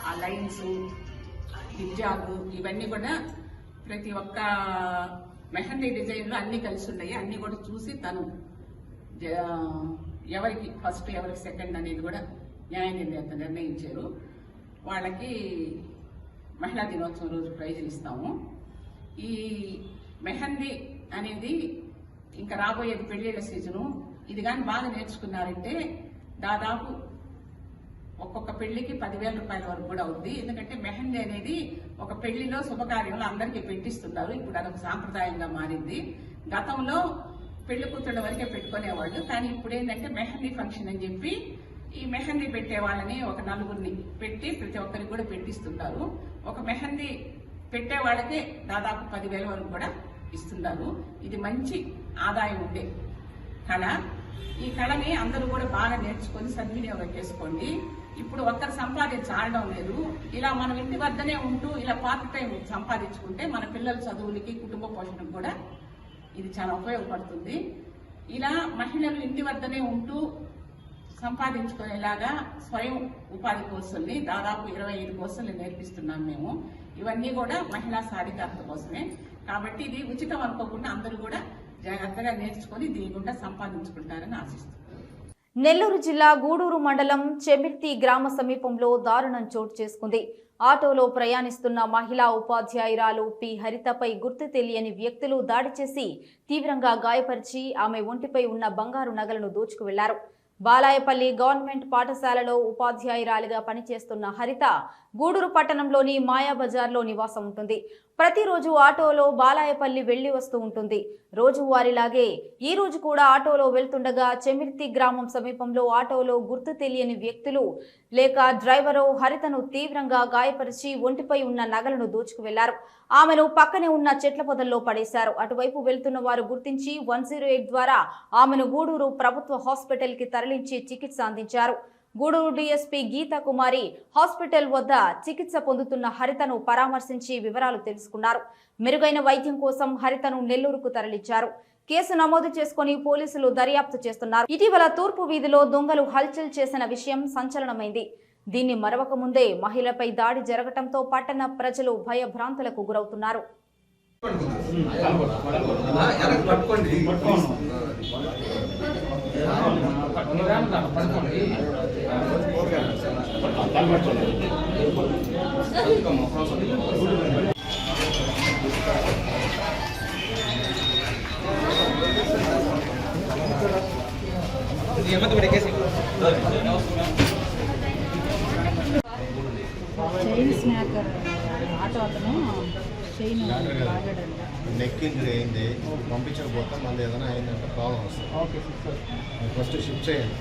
ఆ లైన్స్, హిజాబు ఇవన్నీ కూడా ప్రతి ఒక్క మెహందీ డిజైన్లు అన్నీ కలిసి ఉన్నాయి. అన్నీ కూడా చూసి తను ఎవరికి ఫస్ట్ ఎవరికి సెకండ్ అనేది కూడా న్యాయ నిర్ణయించారు. వాళ్ళకి మహిళా దినోత్సవం రోజు ప్రైజులు ఇస్తాము. ఈ మెహందీ అనేది ఇంకా రాబోయేది పెళ్లిళ్ళ సీజను. ఇది కానీ బాగా నేర్చుకున్నారంటే దాదాపు ఒక్కొక్క పెళ్లికి 10,000 రూపాయల వరకు కూడా అవుద్ది. ఎందుకంటే మెహందీ అనేది ఒక పెళ్లిలో శుభకార్యంలో అందరికీ పెట్టిస్తున్నారు. ఇప్పుడు అదొక సాంప్రదాయంగా మారింది. గతంలో పెళ్లి కూతుళ్ళ వరకే పెట్టుకునేవాళ్ళు, కానీ ఇప్పుడు ఏంటంటే మెహందీ ఫంక్షన్ అని చెప్పి ఈ మెహందీ పెట్టే వాళ్ళని ఒక 4గురిని పెట్టి ప్రతి ఒక్కరికి కూడా పెట్టిస్తున్నారు. ఒక మెహందీ పెట్టే వాళ్ళకే దాదాపు 10,000 వరకు కూడా ఇస్తున్నారు. ఇది మంచి ఆదాయం ఉండే కళ. ఈ కళని అందరూ కూడా బాగా నేర్చుకొని సద్వినియోగం చేసుకోండి. ఇప్పుడు ఒక్కరు సంపాదించడం లేదు. ఇలా మనం ఇంటి వద్దనే ఉంటూ ఇలా పార్ట్ టైం సంపాదించుకుంటే మన పిల్లల చదువులకి, కుటుంబ పోషణకు కూడా ఇది చాలా ఉపయోగపడుతుంది. ఇలా మహిళలు ఇంటి వద్దనే ఉంటూ సంపాదించుకునేలాగా స్వయం ఉపాధి కోర్సుల్ని దాదాపు 25 కోర్సులు నేర్పిస్తున్నాం మేము. ఇవన్నీ కూడా మహిళా సాధికారత కోసమే. కాబట్టి ఇది ఉచితం అనుకోకుండా అందరూ కూడా జాగ్రత్తగా నేర్చుకొని దీని గుండా సంపాదించుకుంటారని ఆశిస్తున్నాను. నెల్లూరు జిల్లా గూడూరు మండలం చెమిర్తి గ్రామ సమీపంలో దారుణం చోటు చేసుకుంది. ఆటోలో ప్రయాణిస్తున్న మహిళా ఉపాధ్యాయురాలు పి హరితపై గుర్తు తెలియని వ్యక్తులు దాడి చేసి తీవ్రంగా గాయపరిచి ఆమె ఒంటిపై ఉన్న బంగారు నగలను దోచుకు వెళ్లారు. బాలాయపల్లి గవర్నమెంట్ పాఠశాలలో ఉపాధ్యాయురాలిగా పనిచేస్తున్న హరిత గూడూరు పట్టణంలోని మాయాబజార్లో నివాసం ఉంటుంది. ప్రతిరోజు ఆటోలో బాలాయపల్లి వెళ్లి వస్తూ ఉంటుంది. రోజువారీలాగే ఈ రోజు కూడా ఆటోలో వెళ్తుండగా చెమిర్తి గ్రామం సమీపంలో ఆటోలో గుర్తు తెలియని వ్యక్తులు లేక డ్రైవరు హరితను తీవ్రంగా గాయపరిచి ఒంటిపై ఉన్న నగలను దోచుకు వెళ్లారు. ఆమెను పక్కనే ఉన్న చెట్ల పొదల్లో పడేశారు. అటువైపు వెళ్తున్న వారు గుర్తించి 108 ద్వారా ఆమెను గూడూరు ప్రభుత్వ హాస్పిటల్ కి తరలించి చికిత్స అందించారు. గూడూరు డీఎస్పీ గీతా కుమారి హాస్పిటల్ వద్ద చికిత్స పొందుతున్న హరితను పరామర్శించి వివరాలు తెలుసుకున్నారు. మెరుగైన వైద్యం కోసం హరితను నెల్లూరుకు తరలించారు. కేసు నమోదు చేసుకుని పోలీసులు దర్యాప్తు చేస్తున్నారు. ఇటీవల తూర్పు వీధిలో దొంగలు హల్చల్ చేసిన విషయం సంచలనమైంది. దీన్ని మరవక ముందే మహిళపై దాడి జరగటంతో పట్టణ ప్రజలు భయభ్రాంతులకు గురవుతున్నారు. చైన్ స్నాకర్ ఆటో అతను చైన్ నెక్ ఇంజరీ అయింది, పంపించకపోతే మళ్ళీ ఏదైనా అయిందంటే ప్రాబ్లం వస్తుంది. ఫస్ట్ షిఫ్ట్ చేయండి.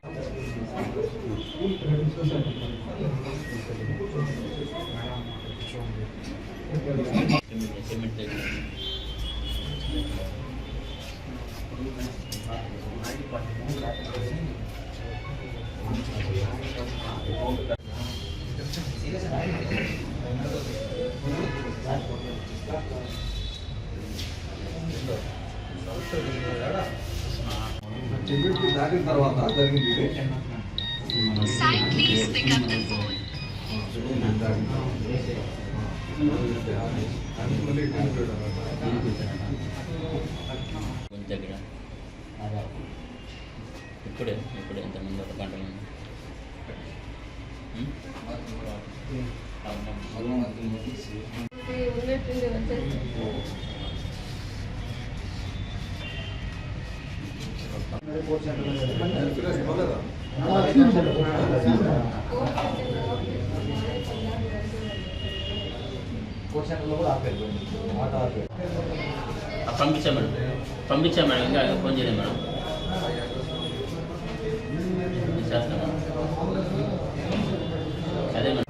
దాటిన తర్వాత జరిగింది. ఇప్పుడే ఎంతమంది ఒక గంట పంపించాం మేడం, ఇంకా ఫోన్ చేయలేదు మేడం. చేస్తాను అదే మేడం.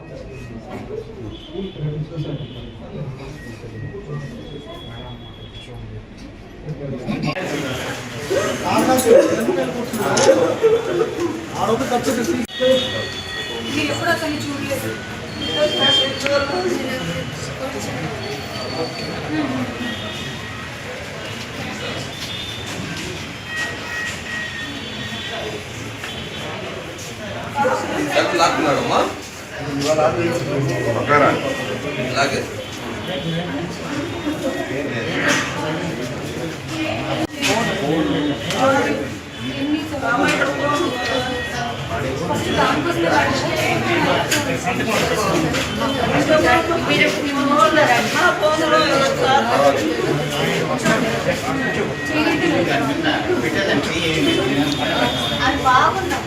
మీరు ఎప్పుడు అతన్ని చూడలేదు. లాక్కున్నాడమ్మా ఇలాగే అది బాగుందా?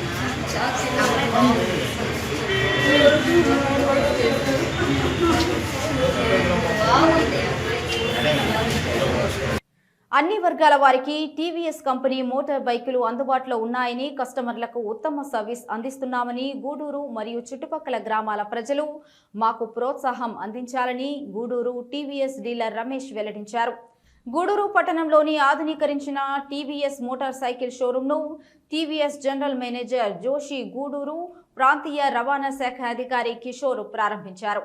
అన్ని వర్గాల వారికి టీవీఎస్ కంపెనీ మోటార్ బైకులు అందుబాటులో ఉన్నాయని, కస్టమర్లకు ఉత్తమ సర్వీస్ అందిస్తున్నామని గూడూరు మరియు చుట్టుపక్కల గ్రామాల ప్రజలు మాకు ప్రోత్సాహం అందించాలని గూడూరు టీవీఎస్ డీలర్ రమేష్ వెల్లడించారు. గూడూరు పట్టణంలోని ఆధునీకరించిన టీవీఎస్ మోటార్ సైకిల్ షోరూంను TVS general manager Joshi, Gudur ప్రాంతీయ రవాణా శాఖ అధికారి కిషోర్ ప్రారంభించారు.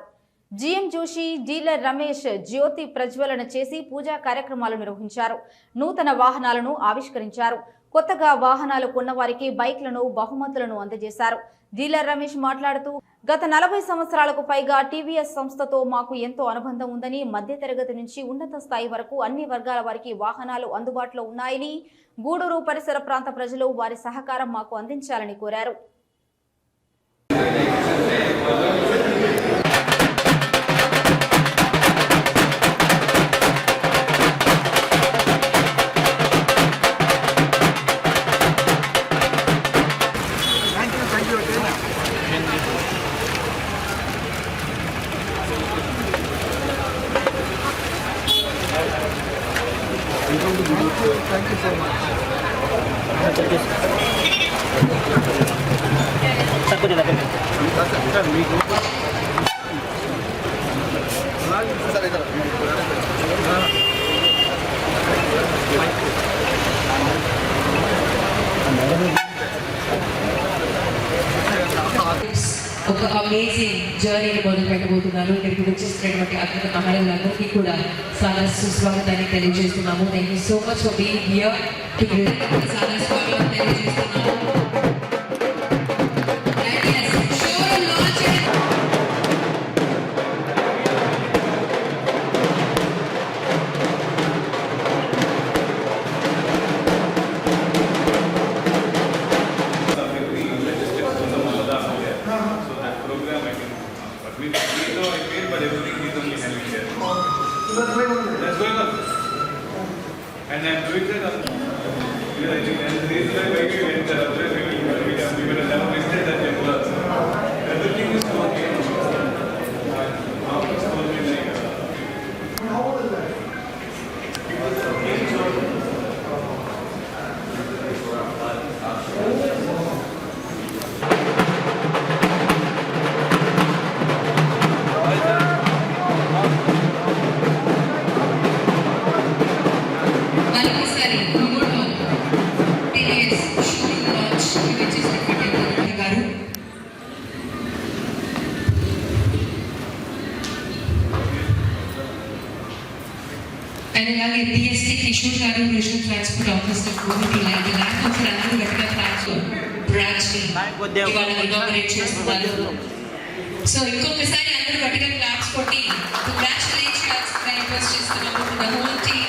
జీఎం జోషి, డీలర్ రమేష్ జ్యోతి ప్రజ్వలన చేసి పూజా కార్యక్రమాలు నిర్వహించారు. నూతన వాహనాలను ఆవిష్కరించారు. కొత్తగా వాహనాలు కొన్నవారికి బైక్లను, బహుమతులను అందజేశారు. డీలర్ రమేష్ మాట్లాడుతూ, గత 40 సంవత్సరాలకు పైగా టీవీఎస్ సంస్థతో మాకు ఎంతో అనుబంధం ఉందని, మధ్యతరగతి నుంచి ఉన్నత స్థాయి వరకు అన్ని వర్గాల వారికి వాహనాలు అందుబాటులో ఉన్నాయని, గూడూరు పరిసర ప్రాంత ప్రజలు వారి సహకారం మాకు అందించాలని కోరారు. Thank you so much. ఒక అమేజింగ్ జర్నీని మొదలు పెట్టబోతున్నాను. ఇక్కడికి వచ్చేసినటువంటి అద్భుత మహిళలందరికీ కూడా చాలా సుస్వాగతాన్ని తెలియజేస్తున్నాము. Thank you so much for being here. చాలా స్వాగతం తెలియజేస్తున్నాము. అండ్ అలాగే DST Kishore garu regional transport officer Gudur land officer అందరూ గట్టిగా బ్రాంచ్ ఇవాళ ఇనాగరేట్ చేస్తున్నారు. సో ఇంకొకసారి అందరూ గట్టిగా క్లాప్స్ కొట్టి కంగ్రాచులేషన్స్ రిక్వెస్ట్ చేస్తున్నాము to the whole team.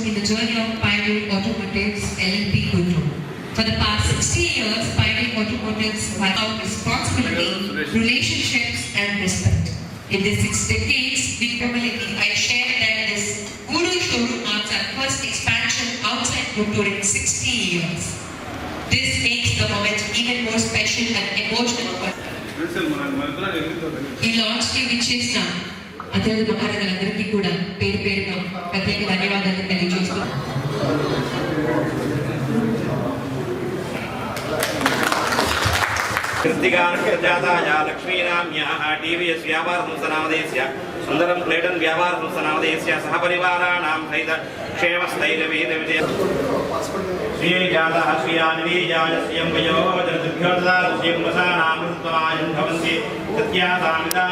In the journey of Pioneer Automotives LLP Guntur. For the past 60 years, Pioneer Automotives have found responsibility, relationships and respect. In these 6 decades, with humility, I share that this Guntur showroom marks our first expansion outside Guntur in 60 years. This makes the moment even more special and emotional. ఈ launch కి విచ్చేసిన అతిథి మహారాజులందరికీ కూడా పేరు పేరుగా ప్రత్యేక ధన్యవాదాలు తెలియజేస్తున్నాం. लक्ष्मीनाम्याः टीवीएस व्यापार संस्थानामधेयस्य सुन्दरं क्लेटन व्यापार संस्थानामधेयस्य सहपरिवाराणां सहित क्षेमस्थैर्यविजय श्रीजातः श्रियान्वीजाय श्रियं वयोः जगद्भ्यो ददातु श्रियं वसानामृतमायं भवन्ति सत्यासामितां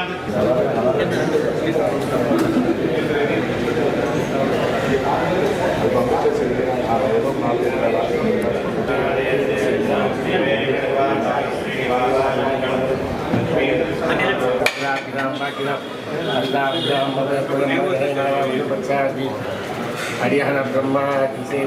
हरियाणा ब्रह्मा किसे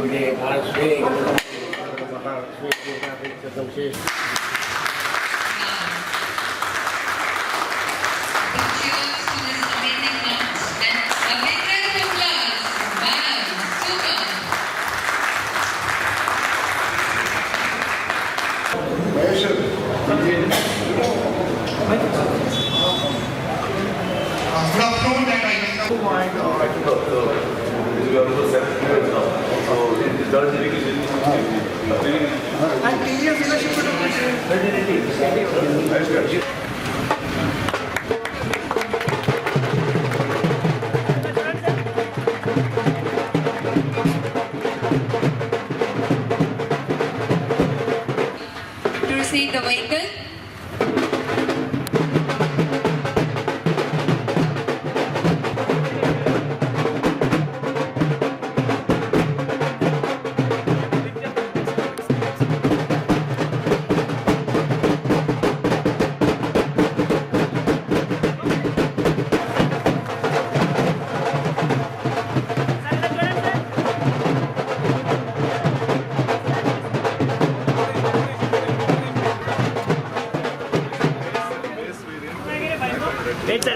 To receive the vehicle.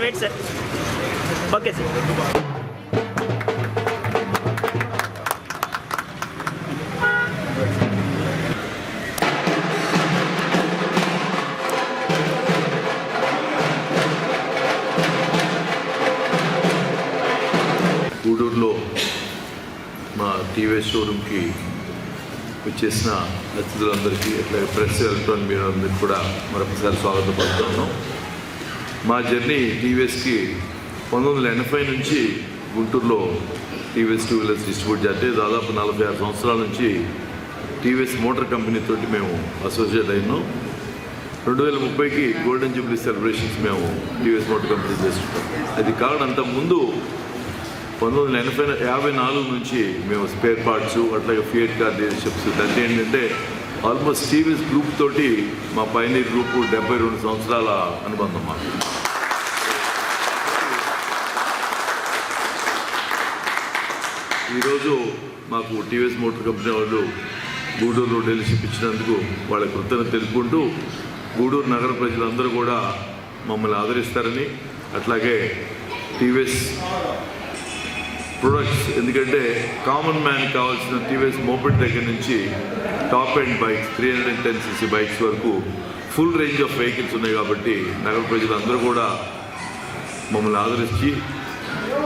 Wait sir. Okay sir. గూడూరులో మా టీవీఎస్ షోరూమ్కి వచ్చేసిన అతిథులందరికీ అట్లాగే ప్రెస్ ఎలక్ట్రానిక్ మీడియా అందరికీ కూడా మరొకసారి స్వాగతం పలుకుతున్నాం. మా జర్నీ టీవీఎస్కి 1980 నుంచి గుంటూరులో టీవీఎస్ 2 వీలర్స్ డిస్ట్రిబ్యూట్ చేస్తే దాదాపు 46 సంవత్సరాల నుంచి టీవీఎస్ మోటార్ కంపెనీతోటి మేము అసోసియేట్ అయినాం. 2030కి గోల్డెన్ జూబ్లీ సెలబ్రేషన్స్ మేము టీవీఎస్ మోటార్ కంపెనీ చేస్తుంటాం. అది కారణం అంతకుముందు 1954 నుంచి మేము స్పేర్ పార్ట్స్ అట్లాగే ఫియట్ కార్ డీలర్షిప్స్ అంటే ఏంటంటే ఆల్మోస్ట్ టీవీఎస్ గ్రూప్ తోటి మా పైనీర్ గ్రూప్ 72 సంవత్సరాల అనుబంధం మాకు. ఈరోజు మాకు టీవీఎస్ మోటార్ కంపెనీ వాళ్ళు గూడూరులో డీలర్షిప్ ఇచ్చినందుకు వాళ్ళ కృతజ్ఞత తెలుపుకుంటూ గూడూరు నగర ప్రజలందరూ కూడా మమ్మల్ని ఆదరిస్తారని అట్లాగే టీవీఎస్ ప్రొడక్ట్స్ ఎందుకంటే కామన్ మ్యాన్ కావాల్సిన టీవీఎస్ మోపెడ్ దగ్గర నుంచి top and bikes 310cc bikes వరకు ఫుల్ రేంజ్ ఆఫ్ వెహికల్స్ ఉన్నాయి కాబట్టి నగర ప్రజలందరూ కూడా మమ్మల్ని ఆదరించి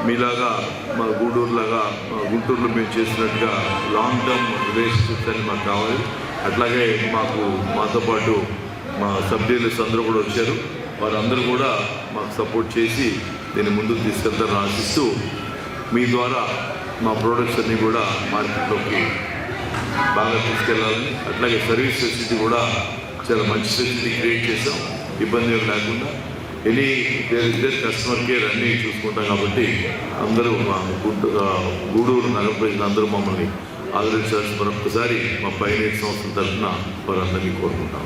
మీలాగా మా గూడూరులాగా గుంటూరులో మేము చేసినట్టుగా లాంగ్ టర్మ్ రిలేషన్షిప్స్ అని మాకు కావాలి. అట్లాగే మాతో పాటు మా సబ్ డీలర్స్ అందరూ కూడా వచ్చారు. వారందరూ కూడా మాకు సపోర్ట్ చేసి దీన్ని ముందుకు తీసుకెళ్తారని ఆశిస్తూ మీ ద్వారా మా ప్రోడక్ట్స్ అన్నీ కూడా మార్కెట్లోకి బాగా తీసుకెళ్ళాలని, అట్లాగే సర్వీస్ ఫెసిలిటీ కూడా చాలా మంచి ఫెసిలిటీ క్రియేట్ చేసాం. ఇబ్బంది ఏం లేకుండా కస్టమర్ కేర్ అన్నీ చూసుకుంటాం. కాబట్టి అందరూ మా గూడూరు నగర ప్రజలందరూ మమ్మల్ని ఆదరించాల్సి మరొకసారి మా 15 సంవత్సరాల తరఫున వారందరినీ కోరుకుంటాం.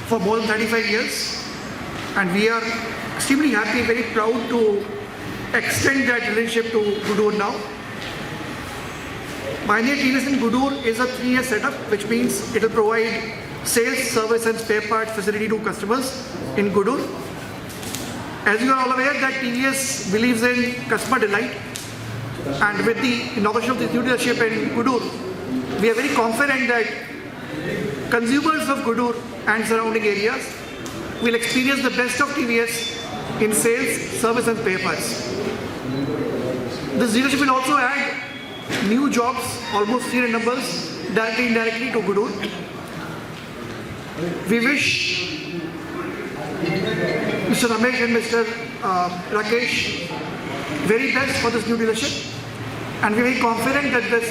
For more than 35 years, and we are extremely happy, very proud to extend that relationship to Gudur now. Pioneer TVS in Gudur is a 3-year setup, which means it will provide sales, service and spare parts facility to customers in Gudur. As you are all aware that TVS believes in customer delight, and with the inauguration of the new dealership in Gudur, we are very confident that consumers of Gudur and surrounding areas will experience the best of TVS in sales, service and spare parts. This dealership will also add new jobs, almost 300 numbers, directly and indirectly to Gudur. We wish Mr. Ramesh and Mr. Rakesh very best for this new dealership, and we are very confident that this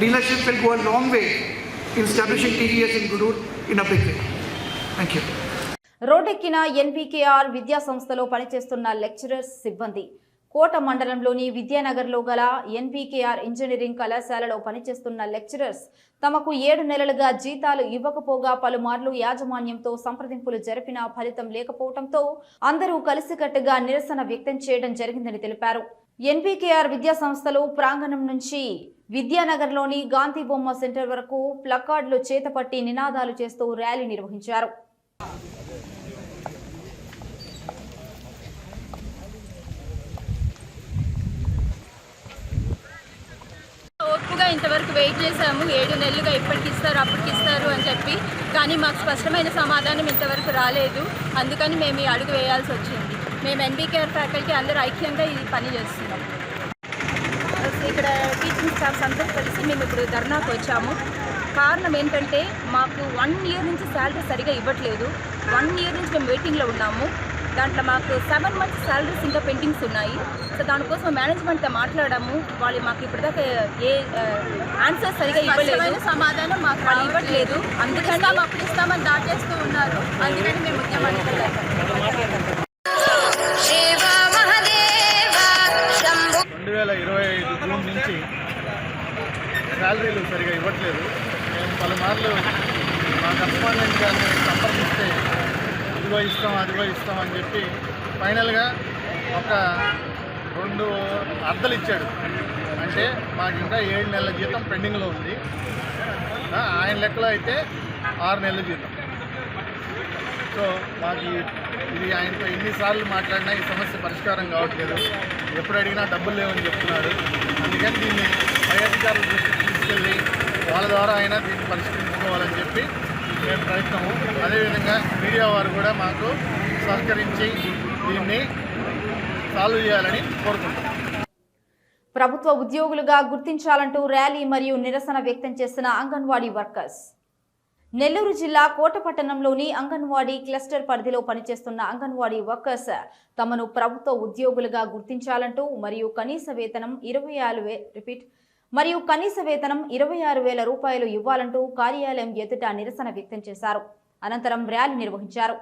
dealership will go a long way in establishing TVS in Gudur in a big way. Thank you. రోడ్డెక్కిన ఎన్పీకేఆర్ విద్యా సంస్థలో పనిచేస్తున్న lecturers సిబ్బంది కోట మండలంలోని విద్యానగర్లో గల ఎన్పీకేఆర్ engineering కళాశాలలో పనిచేస్తున్న lecturers తమకు 7 నెలలుగా జీతాలు ఇవ్వకపోగా పలుమార్లు యాజమాన్యంతో సంప్రదింపులు జరిపినా ఫలితం లేకపోవడంతో అందరూ కలిసికట్టుగా నిరసన వ్యక్తం చేయడం జరిగిందని తెలిపారు. ఎన్పీకేఆర్ విద్యా సంస్థలు ప్రాంగణం నుంచి విద్యానగర్లోని గాంధీ బొమ్మ సెంటర్ వరకు ప్లకార్డులు చేతపట్టి నినాదాలు చేస్తూ ర్యాలీ నిర్వహించారు. ఓర్పుగా ఇంతవరకు వెయిట్ చేశాము. 7 నెలలుగా ఇప్పటికి ఇస్తారు అప్పటికి ఇస్తారు అని చెప్పి, కానీ మాకు స్పష్టమైన సమాధానం ఇంతవరకు రాలేదు. అందుకని మేము ఈ అడుగు వేయాల్సి వచ్చింది. మేము ఎన్బీకేఆర్ ఫ్యాకల్టీ అందరూ ఐక్యంగా ఈ పని చేస్తున్నాం. ఇక్కడ టీచింగ్ స్టాఫ్స్ అందరూ కలిసి మేము ఇప్పుడు ధర్నాకు వచ్చాము. కారణం ఏంటంటే మాకు 1 ఇయర్ నుంచి శాలరీ సరిగా ఇవ్వట్లేదు. 1 ఇయర్ నుంచి మేము వెయిటింగ్లో ఉన్నాము. దాంట్లో మాకు 7 మంత్స్ శాలరీస్ ఇంకా పెండింగ్స్ ఉన్నాయి. సో దానికోసం మేనేజ్మెంట్తో మాట్లాడాము. వాళ్ళు మాకు ఇప్పటిదాకా ఏ ఆన్సర్ సరిగా ఇవ్వలేదు, సమాధానం మాకు వాళ్ళు ఇవ్వట్లేదు. అందుకని అప్పుడు ఇస్తామని దాటేస్తూ ఉన్నారు. అందుకని మేము ఉద్యమానికి వెళ్ళాము. 2025 జూన్ నుంచి శాలరీలు సరిగా ఇవ్వట్లేదు. మేము పలుమార్లు మా కరస్పాండెంట్ గారిని సంప్రదిస్తే ఇదిగో ఇస్తాం అదిగో ఇస్తాం అని చెప్పి ఫైనల్గా ఒక 2 అర్ధలు ఇచ్చాడు. అంటే మాకు ఇంకా 7 నెలల జీతం పెండింగ్లో ఉంది. ఆయన లెక్కలో అయితే 6 నెలల జీతం. సో మాకు ఇది ఆయనతో ఎన్నిసార్లు మాట్లాడినా ఈ సమస్య పరిష్కారం కావట్లేదు. ఎప్పుడు అడిగినా డబ్బులు లేవని చెప్తున్నాడు. అందుకని దీన్ని పై అధికారుల దృష్టికి తీసుకెళ్ళి వాళ్ళ ద్వారా అయినా దీన్ని పరిష్కరించుకోవాలని చెప్పి మేము ప్రయత్నము. అదేవిధంగా మీడియా వారు కూడా మాకు సహకరించి దీన్ని సాల్వ్ చేయాలని కోరుకుంటున్నాం. ప్రభుత్వ ఉద్యోగులుగా గుర్తించాలంటూ ర్యాలీ మరియు నిరసన వ్యక్తం చేసిన అంగన్వాడీ వర్కర్స్. నెల్లూరు జిల్లా కోటపట్టణంలోని అంగన్వాడీ క్లస్టర్ పరిధిలో పనిచేస్తున్న అంగన్వాడీ వర్కర్స్ తమను ప్రభుత్వ ఉద్యోగులుగా గుర్తించాలంటూ మరియు కనీస వేతనం 26,000 రూపాయలు ఇవ్వాలంటూ కార్యాలయం ఎదుట నిరసన వ్యక్తం చేశారు. అనంతరం ర్యాలీ నిర్వహించారు.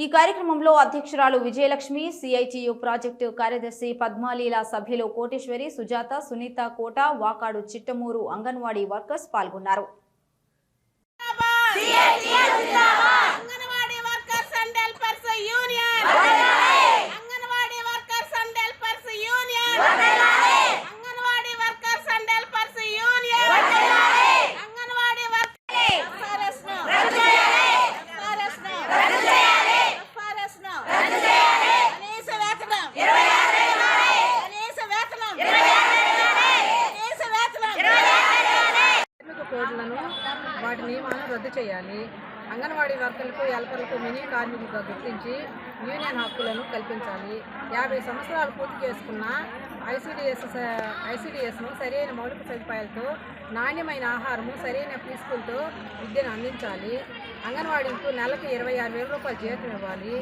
ఈ కార్యక్రమంలో అధ్యక్షురాలు విజయలక్ష్మి, సిఐటియు ప్రాజెక్టు కార్యదర్శి పద్మాలీల సభ్యులు కోటేశ్వరి, సుజాత, సునీత, కోట, వాకాడు, చిట్టమూరు అంగన్వాడీ వర్కర్స్ పాల్గొన్నారు. Anganwadi workers and helpers union, anganwadi workers and helpers union, anganwadi workers and helpers union, anganwadi workers కోడ్లను వాటి నియమాలను రద్దు చేయాలి. అంగన్వాడీ వర్కర్లకు హెల్పర్లకు మినీ కార్మికులుగా గుర్తించి యూనియన్ హక్కులను కల్పించాలి. 50 సంవత్సరాలు పూర్తి చేసుకున్న ఐసిడిఎస్ను సరైన మౌలిక సదుపాయాలతో, నాణ్యమైన ఆహారము, సరైన ప్రీస్కూల్తో విద్యను అందించాలి. అంగన్వాడీలకు నెలకు 26,000 రూపాయలు జీతం ఇవ్వాలి.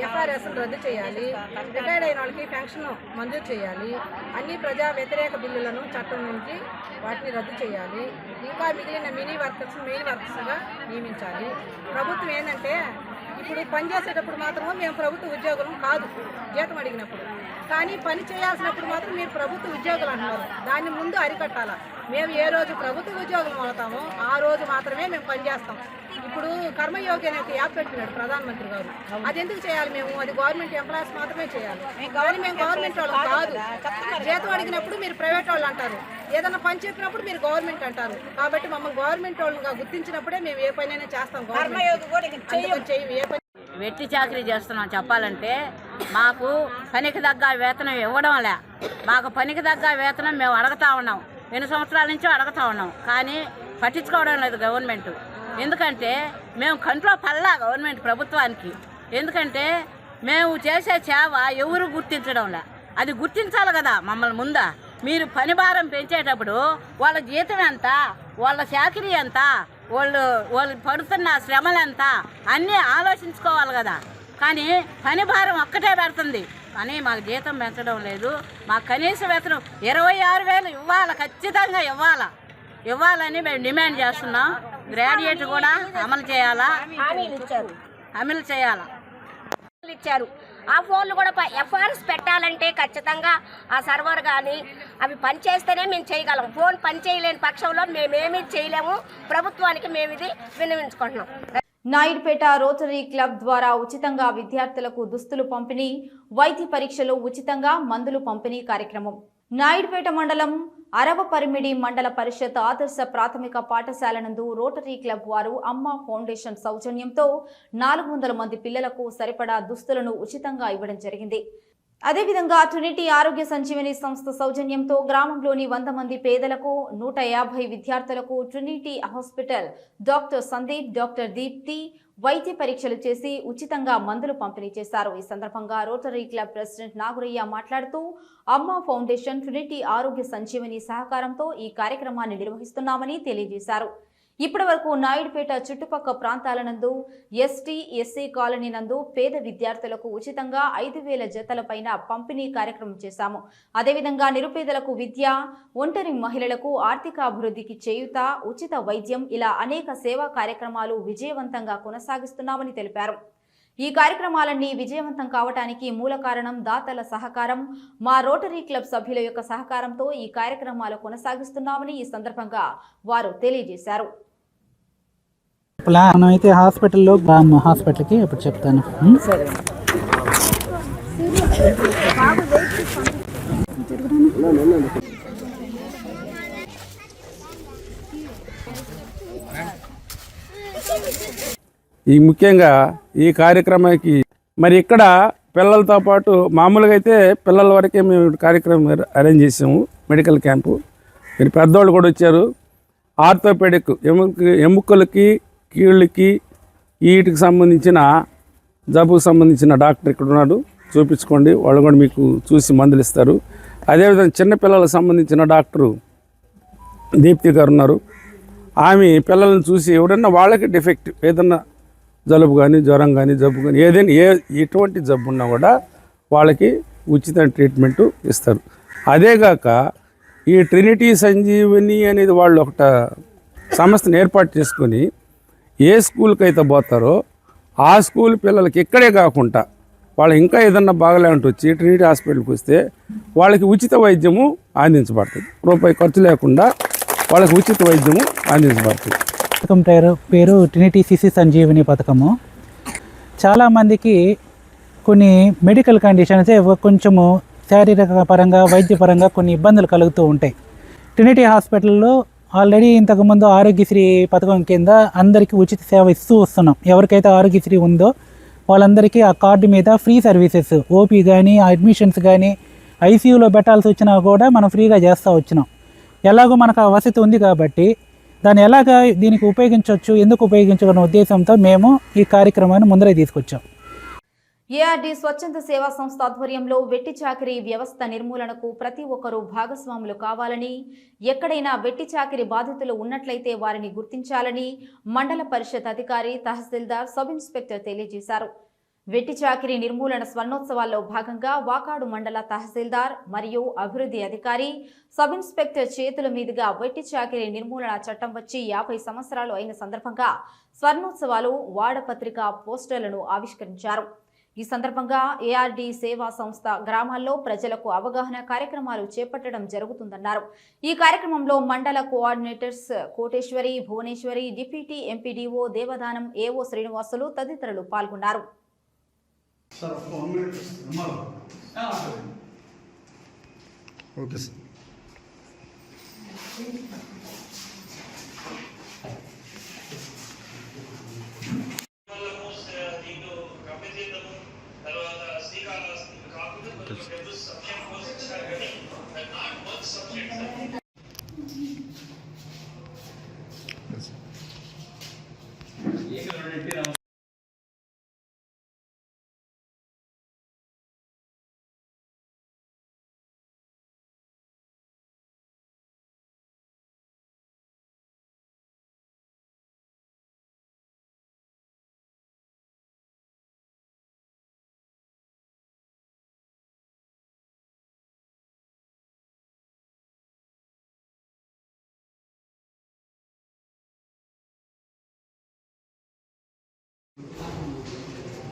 ఎఫ్ఆర్ఎస్ను రద్దు చేయాలి. రిటైర్డ్ అయిన వాళ్ళకి పెన్షన్ మంజూరు చేయాలి. అన్ని ప్రజా వ్యతిరేక బిల్లులను చట్టం నుంచి వాటిని రద్దు చేయాలి. ఇంకా మిగిలిన మెయిన్ వర్కర్స్గా నియమించాలి. ప్రభుత్వం ఏంటంటే ఇప్పుడు పని చేసేటప్పుడు మాత్రమే మేము ప్రభుత్వ ఉద్యోగులం కాదు జీతం అడిగినప్పుడు, కానీ పని చేయాల్సినప్పుడు మాత్రం మీరు ప్రభుత్వ ఉద్యోగులు అంటున్నారు. దాన్ని ముందు అరికట్టాలా. మేము ఏ రోజు ప్రభుత్వ ఉద్యోగులు అవుతామో ఆ రోజు మాత్రమే మేము పనిచేస్తాం. ఇప్పుడు కర్మయోగి అనే యాప్ పెట్టినాడు ప్రధానమంత్రి గారు. అది ఎందుకు చేయాలి? మేము అది గవర్నమెంట్ ఎంప్లాయీస్ మాత్రమే చేయాలి, కానీ మేము గవర్నమెంట్ వాళ్ళు కాదు. జీతం అడిగినప్పుడు మీరు ప్రైవేట్ వాళ్ళు అంటారు, ఏదైనా పని చెప్పినప్పుడు మీరు గవర్నమెంట్ అంటారు. కాబట్టి మమ్మల్ని గవర్నమెంట్ వాళ్ళుగా గుర్తించినప్పుడే మేము ఏ పనైనా చేస్తాం. వెట్టి చాకరీ చేస్తున్నాం. చెప్పాలంటే మాకు పనికి తగ్గ వేతనం ఇవ్వడంలే. మాకు పనికి తగ్గ వేతనం మేము అడుగుతా ఉన్నాం, 2 సంవత్సరాల నుంచి అడుగుతా ఉన్నాం, కానీ పట్టించుకోవడం లేదు గవర్నమెంట్. ఎందుకంటే మేము కంట్లో పల్లా గవర్నమెంట్ ప్రభుత్వానికి. ఎందుకంటే మేము చేసే సేవ ఎవరు గుర్తించడంలే. అది గుర్తించాలి కదా మమ్మల్ని ముందా. మీరు పని భారం పెంచేటప్పుడు వాళ్ళ జీతం ఎంత, వాళ్ళ చాకరీ ఎంత, వాళ్ళు పడుతున్న శ్రమలు ఎంత అన్నీ ఆలోచించుకోవాలి కదా. కానీ పని భారం ఒక్కటే పెడుతుంది, కానీ మాకు జీతం పెంచడం లేదు. మాకు కనీస వేతనం 26,000 ఇవ్వాలి, ఖచ్చితంగా ఇవ్వాలని మేము డిమాండ్ చేస్తున్నాం. గ్రాడ్యుయేట్ కూడా అమలు చేయాలా, అమలు చేయాలా ఇచ్చారు. ఆ ఫోన్లు కూడా ఎఫ్ఆర్ఎస్ పెట్టాలంటే ఖచ్చితంగా ఆ సర్వర్ కానీ అవి పనిచేస్తేనే మేము చేయగలం. ఫోన్ పని చేయలేని పక్షంలో మేమేమీ చేయలేము. ప్రభుత్వానికి మేము ఇది విన్నవించుకుంటున్నాం. నాయుడుపేట రోటరీ క్లబ్ ద్వారా ఉచితంగా విద్యార్థులకు దుస్తులు పంపిణీ, వైద్య పరీక్షలు ఉచితంగా, మందులు పంపిణీ కార్యక్రమం. నాయుడుపేట మండలం అరవపరిమిడి మండల పరిషత్ ఆదర్శ ప్రాథమిక పాఠశాల నందు రోటరీ క్లబ్ వారు అమ్మ ఫౌండేషన్ సౌజన్యంతో 400 మంది పిల్లలకు సరిపడా దుస్తులను ఉచితంగా ఇవ్వడం జరిగింది. అదేవిధంగా ట్రినిటీ ఆరోగ్య సంజీవని సంస్థ సౌజన్యంతో గ్రామంలోని 100 మంది పేదలకు, 150 విద్యార్థులకు Trinity hospital doctor Sandeep, doctor Deepti వైద్య పరీక్షలు చేసి ఉచితంగా మందులు పంపిణీ చేశారు. ఈ సందర్భంగా రోటరీ క్లబ్ ప్రెసిడెంట్ నాగురయ్య మాట్లాడుతూ అమ్మ ఫౌండేషన్ ట్రినిటీ ఆరోగ్య సంజీవని సహకారంతో ఈ కార్యక్రమాన్ని నిర్వహిస్తున్నామని తెలియజేశారు. ఇప్పటి వరకు నాయుడుపేట చుట్టుపక్కల ప్రాంతాల నందు ఎస్టీ, ఎస్సీ కాలనీ నందు పేద విద్యార్థులకు ఉచితంగా 5,000 జతల పైన పంపిణీ కార్యక్రమం చేశాము. అదేవిధంగా నిరుపేదలకు విద్య, ఒంటరి మహిళలకు ఆర్థిక అభివృద్ధికి చేయూత, ఉచిత వైద్యం ఇలా అనేక సేవా కార్యక్రమాలు విజయవంతంగా కొనసాగిస్తున్నామని తెలిపారు. ఈ కార్యక్రమాలన్నీ విజయవంతం కావడానికి మూల కారణం దాతల సహకారం, మా రోటరీ క్లబ్ సభ్యుల యొక్క సహకారంతో ఈ కార్యక్రమాలు కొనసాగిస్తున్నామని ఈ సందర్భంగా వారు తెలియజేశారు. మనమైతే హాస్పిటల్లో హాస్పిటల్కి ఇప్పుడు చెప్తాను. ఈ ముఖ్యంగా ఈ కార్యక్రమానికి మరి ఇక్కడ పిల్లలతో పాటు మామూలుగా అయితే పిల్లల వరకే మేము కార్యక్రమం అరేంజ్ చేసాము. మెడికల్ క్యాంపు మీరు పెద్దవాళ్ళు కూడా వచ్చారు. ఆర్థోపెడిక్ ఎముకలకి, కీళ్ళకి, వీటికి సంబంధించిన జబ్బుకు సంబంధించిన డాక్టర్ ఇక్కడ ఉన్నాడు, చూపించుకోండి. వాళ్ళు కూడా మీకు చూసి మందులు ఇస్తారు. అదేవిధంగా చిన్నపిల్లలకు సంబంధించిన డాక్టరు దీప్తి గారు ఉన్నారు. ఆమె పిల్లలను చూసి ఎవడన్నా వాళ్ళకి డిఫెక్ట్ ఏదన్నా జలుబు కానీ, జ్వరం కానీ, జబ్బు కానీ ఏదైనా ఎటువంటి జబ్బు ఉన్నా కూడా వాళ్ళకి ఉచిత ట్రీట్మెంటు ఇస్తారు. అదేగాక ఈ ట్రినిటీ సంజీవని అనేది వాళ్ళు ఒకట సంస్థను ఏర్పాటు చేసుకొని ఏ స్కూల్కి అయితే పోతారో ఆ స్కూల్ పిల్లలకి ఇక్కడే కాకుండా వాళ్ళు ఇంకా ఏదన్నా బాగలేంటూ వచ్చి ట్రినిటీ హాస్పిటల్కి వస్తే వాళ్ళకి ఉచిత వైద్యము అందించబడుతుంది. రూపాయి ఖర్చు లేకుండా వాళ్ళకి ఉచిత వైద్యము అందించబడుతుంది. పథకం పేరు ట్రినిటీ సిసి సంజీవని పథకము. చాలామందికి కొన్ని మెడికల్ కండిషన్స్ కొంచెము శారీరక పరంగా, వైద్యపరంగా కొన్ని ఇబ్బందులు కలుగుతూ ఉంటాయి. ట్రినిటీ హాస్పిటల్లో ఆల్రెడీ ఇంతకుముందు ఆరోగ్యశ్రీ పథకం కింద అందరికీ ఉచిత సేవ ఇస్తూ వస్తున్నాం. ఎవరికైతే ఆరోగ్యశ్రీ ఉందో వాళ్ళందరికీ ఆ కార్డు మీద ఫ్రీ సర్వీసెస్, ఓపీ కానీ, అడ్మిషన్స్ కానీ, ఐసీయూలో పెట్టాల్సి వచ్చినా కూడా మనం ఫ్రీగా చేస్తూ వచ్చినాం. ఎలాగో మనకు ఆ వసతి ఉంది కాబట్టి దాన్ని ఎలాగా దీనికి ఉపయోగించవచ్చు, ఎందుకు ఉపయోగించగలన్న ఉద్దేశంతో మేము ఈ కార్యక్రమాన్ని ముందరే తీసుకొచ్చాం. ఏఆర్డీ స్వచ్ఛంద సేవా సంస్థ ఆధ్వర్యంలో వెట్టి చాకిరీ వ్యవస్థ నిర్మూలనకు ప్రతి ఒక్కరూ భాగస్వాములు కావాలని, ఎక్కడైనా వెట్టి చాకిరీ బాధితులు ఉన్నట్లయితే వారిని గుర్తించాలని మండల పరిషత్ అధికారి, తహసీల్దార్, సబ్ ఇన్స్పెక్టర్ తెలియజేశారు. వెట్టి చాకిరీ నిర్మూలన స్వర్ణోత్సవాల్లో భాగంగా వాకాడు మండల తహసీల్దార్ మరియు అభివృద్ధి అధికారి, సబ్ ఇన్స్పెక్టర్ చేతుల మీదుగా వెట్టి చాకిరీ నిర్మూలన చట్టం వచ్చి 50 సంవత్సరాలు అయిన సందర్భంగా స్వర్ణోత్సవాలు వాడపత్రిక పోస్టర్లను ఆవిష్కరించారు. ఈ సందర్భంగా ఏఆర్డీ సేవా సంస్థ గ్రామాల్లో ప్రజలకు అవగాహన కార్యక్రమాలు చేపట్టడం జరుగుతుందన్నారు. ఈ కార్యక్రమంలో మండల coordinators Koteswari, Bhuvaneswari, deputy MPDO Devadanam, AO Srinivasulu తదితరులు పాల్గొన్నారు.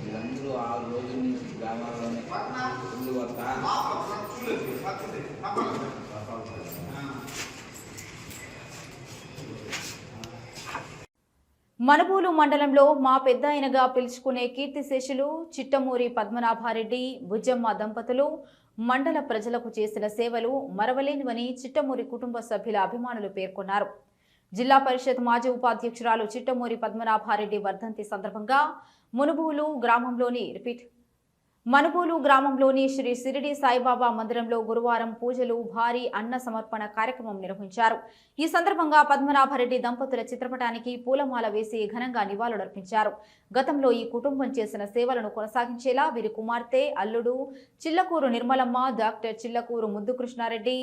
వీళ్ళందరూ 6 రోజుల నుంచి గ్రామాల్లోనే మనుబోలు మండలంలో మా పెద్దాయనగా పిలుచుకునే కీర్తిశేషులు చిట్టమూరి పద్మనాభారెడ్డి, బుజ్జమ్మ దంపతులు మండల ప్రజలకు చేసిన సేవలు మరవలేనివని చిట్టమూరి కుటుంబ సభ్యుల అభిమానులు పేర్కొన్నారు. జిల్లా పరిషత్ మాజీ ఉపాధ్యక్షురాలు చిట్టమూరి పద్మనాభారెడ్డి వర్ధంతి సందర్భంగా మనుబోలు గ్రామంలోని శ్రీ సిరిడి సాయిబాబా మందిరంలో గురువారం పూజలు, భారీ అన్న సమర్పణ కార్యక్రమం నిర్వహించారు. ఈ సందర్భంగా పద్మనాభారెడ్డి దంపతుల చిత్రపటానికి పూలమాల వేసి ఘనంగా నివాళులర్పించారు. గతంలో ఈ కుటుంబం చేసిన సేవలను కొనసాగించేలా వీరి కుమార్తె, అల్లుడు చిల్లకూరు నిర్మలమ్మ, డాక్టర్ చిల్లకూరు ముద్దుకృష్ణారెడ్డి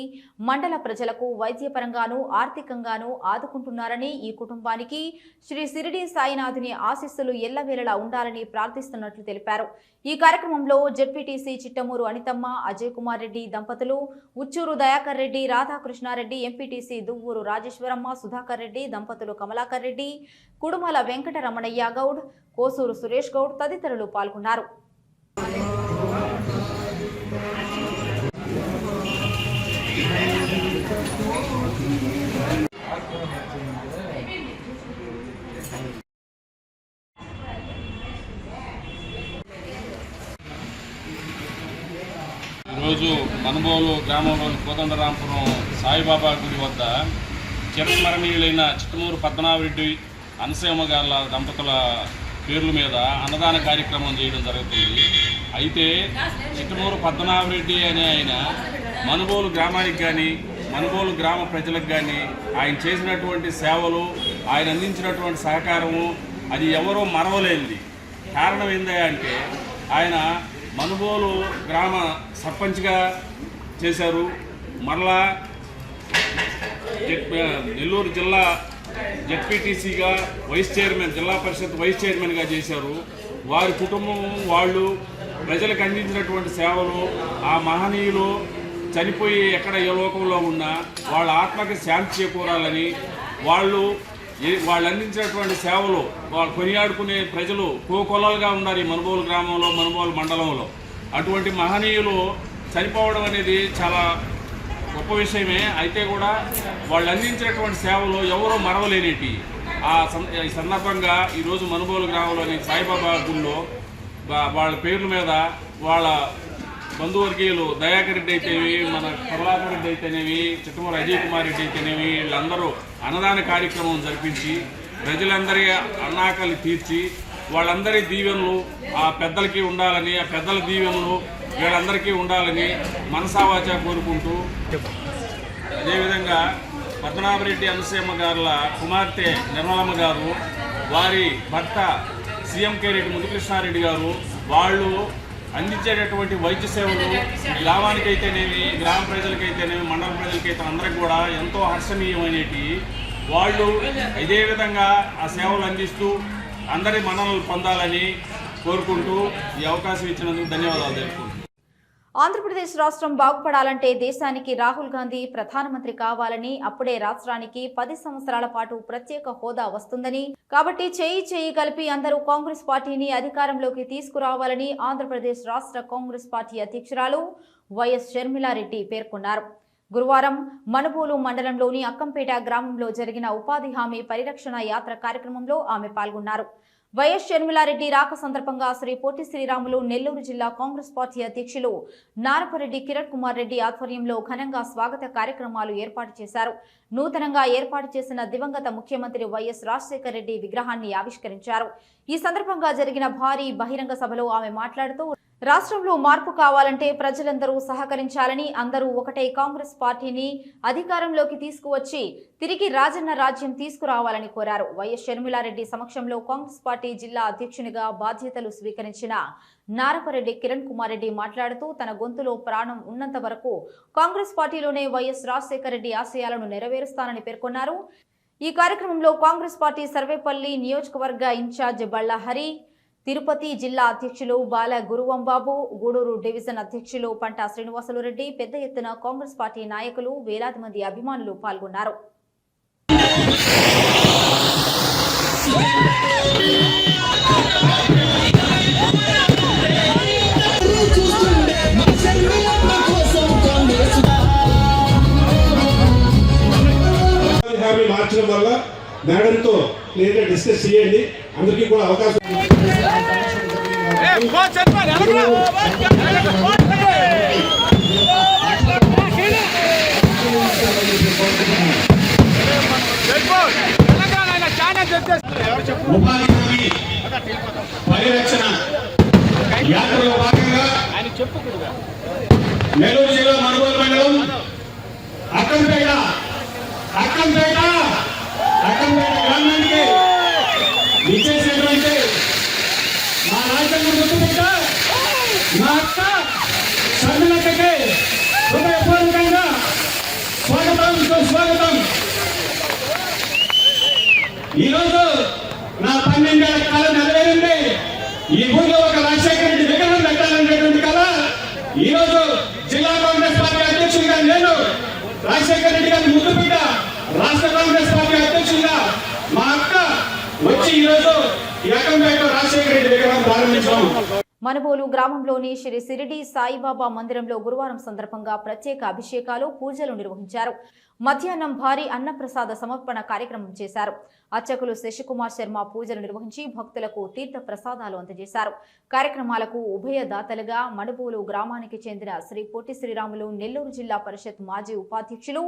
మండల ప్రజలకు వైద్యపరంగానూ ఆర్థికంగానూ ఆదుకుంటున్నారని, ఈ కుటుంబానికి శ్రీ సిరిడి సాయినాథుని ఆశీస్సులు ఎల్లవేళలా ఉండాలని ప్రార్థిస్తున్నట్లు తెలిపారు. ఈ కార్యక్రమంలో జెడ్పీటీసీ చిట్టమూరు అనితమ్మ, అజయ్ కుమార్ రెడ్డి దంపతులు, ఉచ్చూరు దయాకర్ రెడ్డి, రాధాకృష్ణారెడ్డి, ఎంపీటీసీ దువ్వూరు రాజేశ్వరమ్మ, సుధాకర్ రెడ్డి దంపతులు, కమలాకర్ రెడ్డి, కుడుమల వెంకట రమణయ్య గౌడ్, కోసూరు సురేష్ గౌడ్ తదితరులు పాల్గొన్నారు. ఈరోజు మనుబోలు గ్రామంలోని కోదండరాంపురం సాయిబాబా గుడి వద్ద చిరస్మరణీయులైన చిట్టమూరు పద్మనాభరెడ్డి, అనసూయమ్మ గార్ల దంపతుల పేర్ల మీద అన్నదాన కార్యక్రమం చేయడం జరుగుతుంది. అయితే చిట్టమూరు పద్మనాభరెడ్డి అనే ఆయన మనుబోలు గ్రామానికి కానీ, మనుబోలు గ్రామ ప్రజలకు కానీ ఆయన చేసినటువంటి సేవలు, ఆయన అందించినటువంటి సహకారము అది ఎవరో మరవలేనిది. కారణం ఏంటంటే ఆయన మనుబోలు గ్రామ సర్పంచ్గా చేశారు, మరలా నెల్లూరు జిల్లా జెడ్పీటీసీగా వైస్ చైర్మన్, జిల్లా పరిషత్ వైస్ చైర్మన్గా చేశారు. వారి కుటుంబం వాళ్ళు ప్రజలకు అందించినటువంటి సేవలు, ఆ మహనీయులు చనిపోయి ఎక్కడ ఏ లోకంలో ఉన్నా వాళ్ళ ఆత్మకి శాంతి చేకూరాలని, వాళ్ళు అందించినటువంటి సేవలు వాళ్ళు కొనియాడుకునే ప్రజలు కోకొల్లలుగా ఉన్నారు ఈ మనుబోలు గ్రామంలో, మనుబోలు మండలంలో. అటువంటి మహనీయులు చనిపోవడం అనేది చాలా గొప్ప విషయమే. అయితే కూడా వాళ్ళు అందించినటువంటి సేవలు ఎవరో మరవలేనిటి. ఈ సందర్భంగా ఈరోజు మనుబోలు గ్రామంలోని సాయిబాబా గుళ్ళో వాళ్ళ పేర్ల మీద వాళ్ళ బంధువర్గీయులు దయాకర్ రెడ్డి అయితేనేవి, మన కమలాకర్ రెడ్డి అయితేనేవి, చిట్టమూరు అజయ్ కుమార్ రెడ్డి అయితేనేవి వీళ్ళందరూ అన్నదాన కార్యక్రమం జరిపించి ప్రజలందరి అన్నాకలు తీర్చి వాళ్ళందరి దీవెనలు ఆ పెద్దలకి ఉండాలని, ఆ పెద్దల దీవెనలు వీళ్ళందరికీ ఉండాలని మనసావాచ కోరుకుంటూ, అదేవిధంగా పద్మనాభరెడ్డి అనసూయమ్మ గారుల కుమార్తె నిర్మలమ్మ గారు, వారి భర్త సీఎం కేరెడ్డి ముద్దుకృష్ణారెడ్డి గారు, వాళ్ళు అందించేటటువంటి వైద్య సేవలు గ్రామానికైతేనేమి, గ్రామ ప్రజలకైతేనేమి, మండల ప్రజలకైతే అందరికి కూడా ఎంతో హర్షణీయమైనవి. వాళ్ళు ఇదే విధంగా ఆ సేవలు అందిస్తూ అందరి మన్ననలు పొందాలని కోరుకుంటూ ఈ అవకాశం ఇచ్చినందుకు ధన్యవాదాలు తెలుపుకుంటున్నాను. ఆంధ్రప్రదేశ్ రాష్ట్రం బాగుపడాలంటే దేశానికి రాహుల్ గాంధీ ప్రధానమంత్రి కావాలని, అప్పుడే రాష్ట్రానికి 10 సంవత్సరాల పాటు ప్రత్యేక హోదా వస్తుందని, కాబట్టి చేయి కలిపి అందరూ కాంగ్రెస్ పార్టీని అధికారంలోకి తీసుకురావాలని ఆంధ్రప్రదేశ్ రాష్ట్ర కాంగ్రెస్ పార్టీ అధ్యక్షురాలు వైఎస్ షర్మిలారెడ్డి పేర్కొన్నారు. గురువారం మనుబోలు మండలంలోని అక్కంపేట గ్రామంలో జరిగిన ఉపాధి హామీ పరిరక్షణ యాత్ర కార్యక్రమంలో ఆమె పాల్గొన్నారు. వైఎస్ షర్మిలారెడ్డి రాక సందర్భంగా శ్రీ పొట్టి శ్రీరాములు నెల్లూరు జిల్లా కాంగ్రెస్ పార్టీ అధ్యక్షులు నారపరెడ్డి కిరణ్ కుమార్ రెడ్డి ఆధ్వర్యంలో ఘనంగా స్వాగత కార్యక్రమాలు ఏర్పాటు చేశారు. నూతనంగా ఏర్పాటు చేసిన దివంగత ముఖ్యమంత్రి వైఎస్ రాజశేఖర రెడ్డి విగ్రహాన్ని ఆవిష్కరించారు. ఈ సందర్భంగా జరిగిన భారీ బహిరంగ సభలో ఆమె మాట్లాడుతూ రాష్ట్రంలో మార్పు కావాలంటే ప్రజలందరూ సహకరించాలని, అందరూ ఒకటే కాంగ్రెస్ పార్టీని అధికారంలోకి తీసుకువచ్చి తిరిగి రాజన్న రాజ్యం తీసుకురావాలని కోరారు. వైఎస్ షర్మిలారెడ్డి సమక్షంలో కాంగ్రెస్ పార్టీ జిల్లా అధ్యక్షునిగా బాధ్యతలు స్వీకరించిన నారపరెడ్డి కిరణ్ కుమార్ రెడ్డి మాట్లాడుతూ తన గొంతులో ప్రాణం ఉన్నంత వరకు కాంగ్రెస్ పార్టీలోనే వైఎస్ రాజశేఖర రెడ్డి ఆశయాలను నెరవేరుస్తానని పేర్కొన్నారు. ఈ కార్యక్రమంలో కాంగ్రెస్ పార్టీ సర్వేపల్లి నియోజకవర్గ ఇన్ఛార్జ్ బళ్ళ హరి, తిరుపతి జిల్లా అధ్యక్షులు బాల గురువంబాబు, గూడూరు డివిజన్ అధ్యక్షులు పంట శ్రీనివాసులు రెడ్డి, పెద్ద ఎత్తున కాంగ్రెస్ పార్టీ నాయకులు, వేలాది మంది అభిమానులు పాల్గొన్నారు. మార్చడం వల్ల మేడంతో క్లియర్గా డిస్కస్ చేయండి. అందరికీ కూడా అవకాశం ఉపాధి హామీ పరిరక్షణ యాత్రలో భాగంగా నెల్లూరు జిల్లా మనుగోలు మండలం అక్కంపేట గ్రామానికి విచ్చేసినటువంటి మా రాజ్యాంగ గుర్తుపెట్ట మా అక్క షర్మిలక్కకి హృదయపూర్వకంగా స్వాగతం. ఈరోజు నా 12 ఏళ్ల కాలం నెరవేరింది. ఈ ఊళ్ళో ఒక రాజశేఖర రెడ్డి విగ్రహం పెట్టాలనేటువంటి కళ ఈరోజు జిల్లా కాంగ్రెస్ పార్టీ అధ్యక్షుడిగా నేను, రాజశేఖర రెడ్డి గారిని ముందు బిడ్డ రాష్ట్ర కాంగ్రెస్ పార్టీ అధ్యక్షుడిగా మా అక్క వచ్చి ఈరోజు ఏకంపేట రాజశేఖర రెడ్డి విగ్రహం ప్రారంభించాము. మనుబోలు గ్రామంలోని శ్రీ సిరిడి సాయిబాబా మందిరంలో గురువారం సందర్భంగా ప్రత్యేక అభిషేకాలు, పూజలు నిర్వహించారు. మధ్యాహ్నం భారీ అన్నప్రసాద సమర్పణ కార్యక్రమం చేశారు. అర్చకులు శశికుమార్ శర్మ పూజలు నిర్వహించి భక్తులకు తీర్థ ప్రసాదాలు అందజేశారు. కార్యక్రమాలకు ఉభయదాతలుగా మనుబోలు గ్రామానికి చెందిన శ్రీ పొట్టి శ్రీరాములు నెల్లూరు జిల్లా పరిషత్ మాజీ ఉపాధ్యక్షులు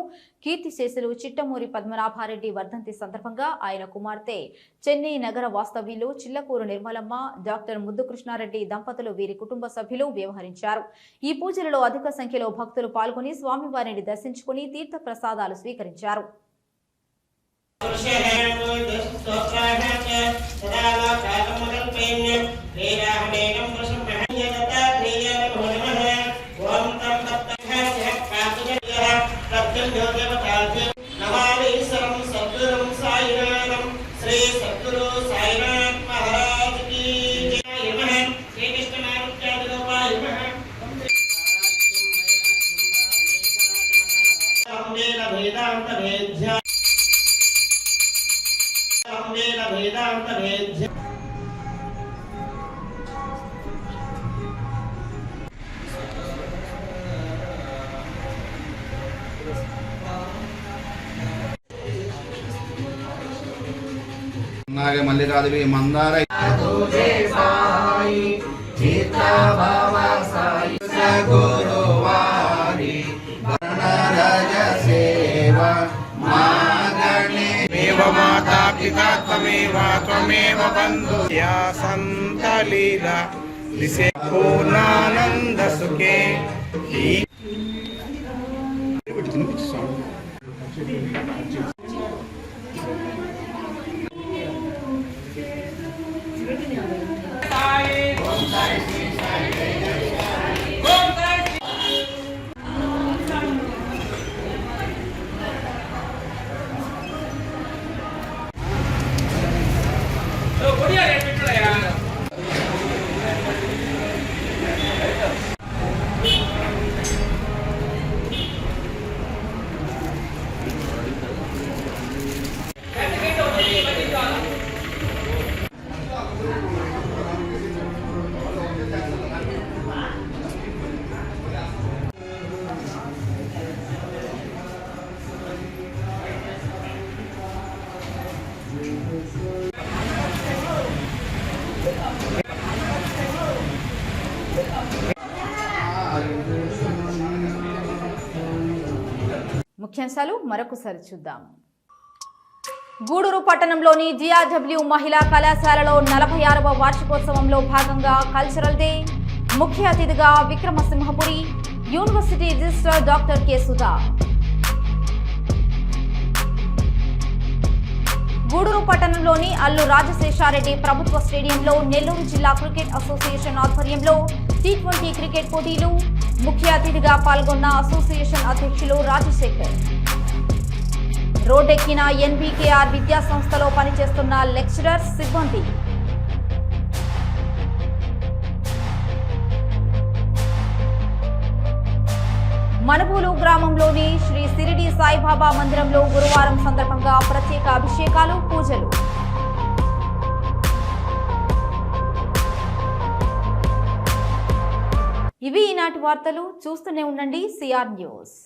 కీర్తిశేషులు చిట్టమూరి పద్మనాభారెడ్డి వర్ధంతి సందర్భంగా ఆయన కుమార్తె చెన్నై నగర వాస్తవ్యులు చిల్లకూరు నిర్మలమ్మ, డాక్టర్ ముద్దుకృష్ణారెడ్డి దంపతులు, వీరి కుటుంబ సభ్యులు వ్యవహరించారు. ఈ పూజలలో అధిక సంఖ్యలో భక్తులు పాల్గొని స్వామివారిని దర్శించుకుని తీర్థ ప్రసాదాలు స్వీకరించారు. నాగ మల్లికాదేవి మందార మాతా పితా త్వమేవ బంధు సంతలీల దిశే పూర్ణానంద సుఖే. ముఖ్యాంశాలు మరొకసారి చూద్దాం. గూడూరు పట్టణంలోని DRW మహిళా కళాశాలలో 46వ వార్షికోత్సవంలో భాగంగా కల్చరల్ డే. ముఖ్య అతిథిగా Vikramasimhapuri, university registrar doctor K Sudha. Gudur పట్టణంలోని అల్లు రాజశేషారెడ్డి ప్రభుత్వ స్టేడియంలో నెల్లూరు జిల్లా క్రికెట్ అసోసియేషన్ ఆధ్వర్యంలో T20 క్రికెట్ పోటీలు. ముఖ్య అతిథిగా పాల్గొన్న అసోసియేషన్ అధ్యక్షులు రాజశేఖర్. రోడ్డెక్కిన NBKR విద్యా సంస్థలో పనిచేస్తున్న లెక్చరర్స్, సిబ్బంది. మనుబోలు గ్రామంలోని శ్రీ సిరిడి సాయిబాబా మందిరంలో గురువారం సందర్భంగా ప్రత్యేక అభిషేకాలు, పూజలు. ఇవి ఈనాటి వార్తలు. చూస్తూనే ఉండండి CR న్యూస్.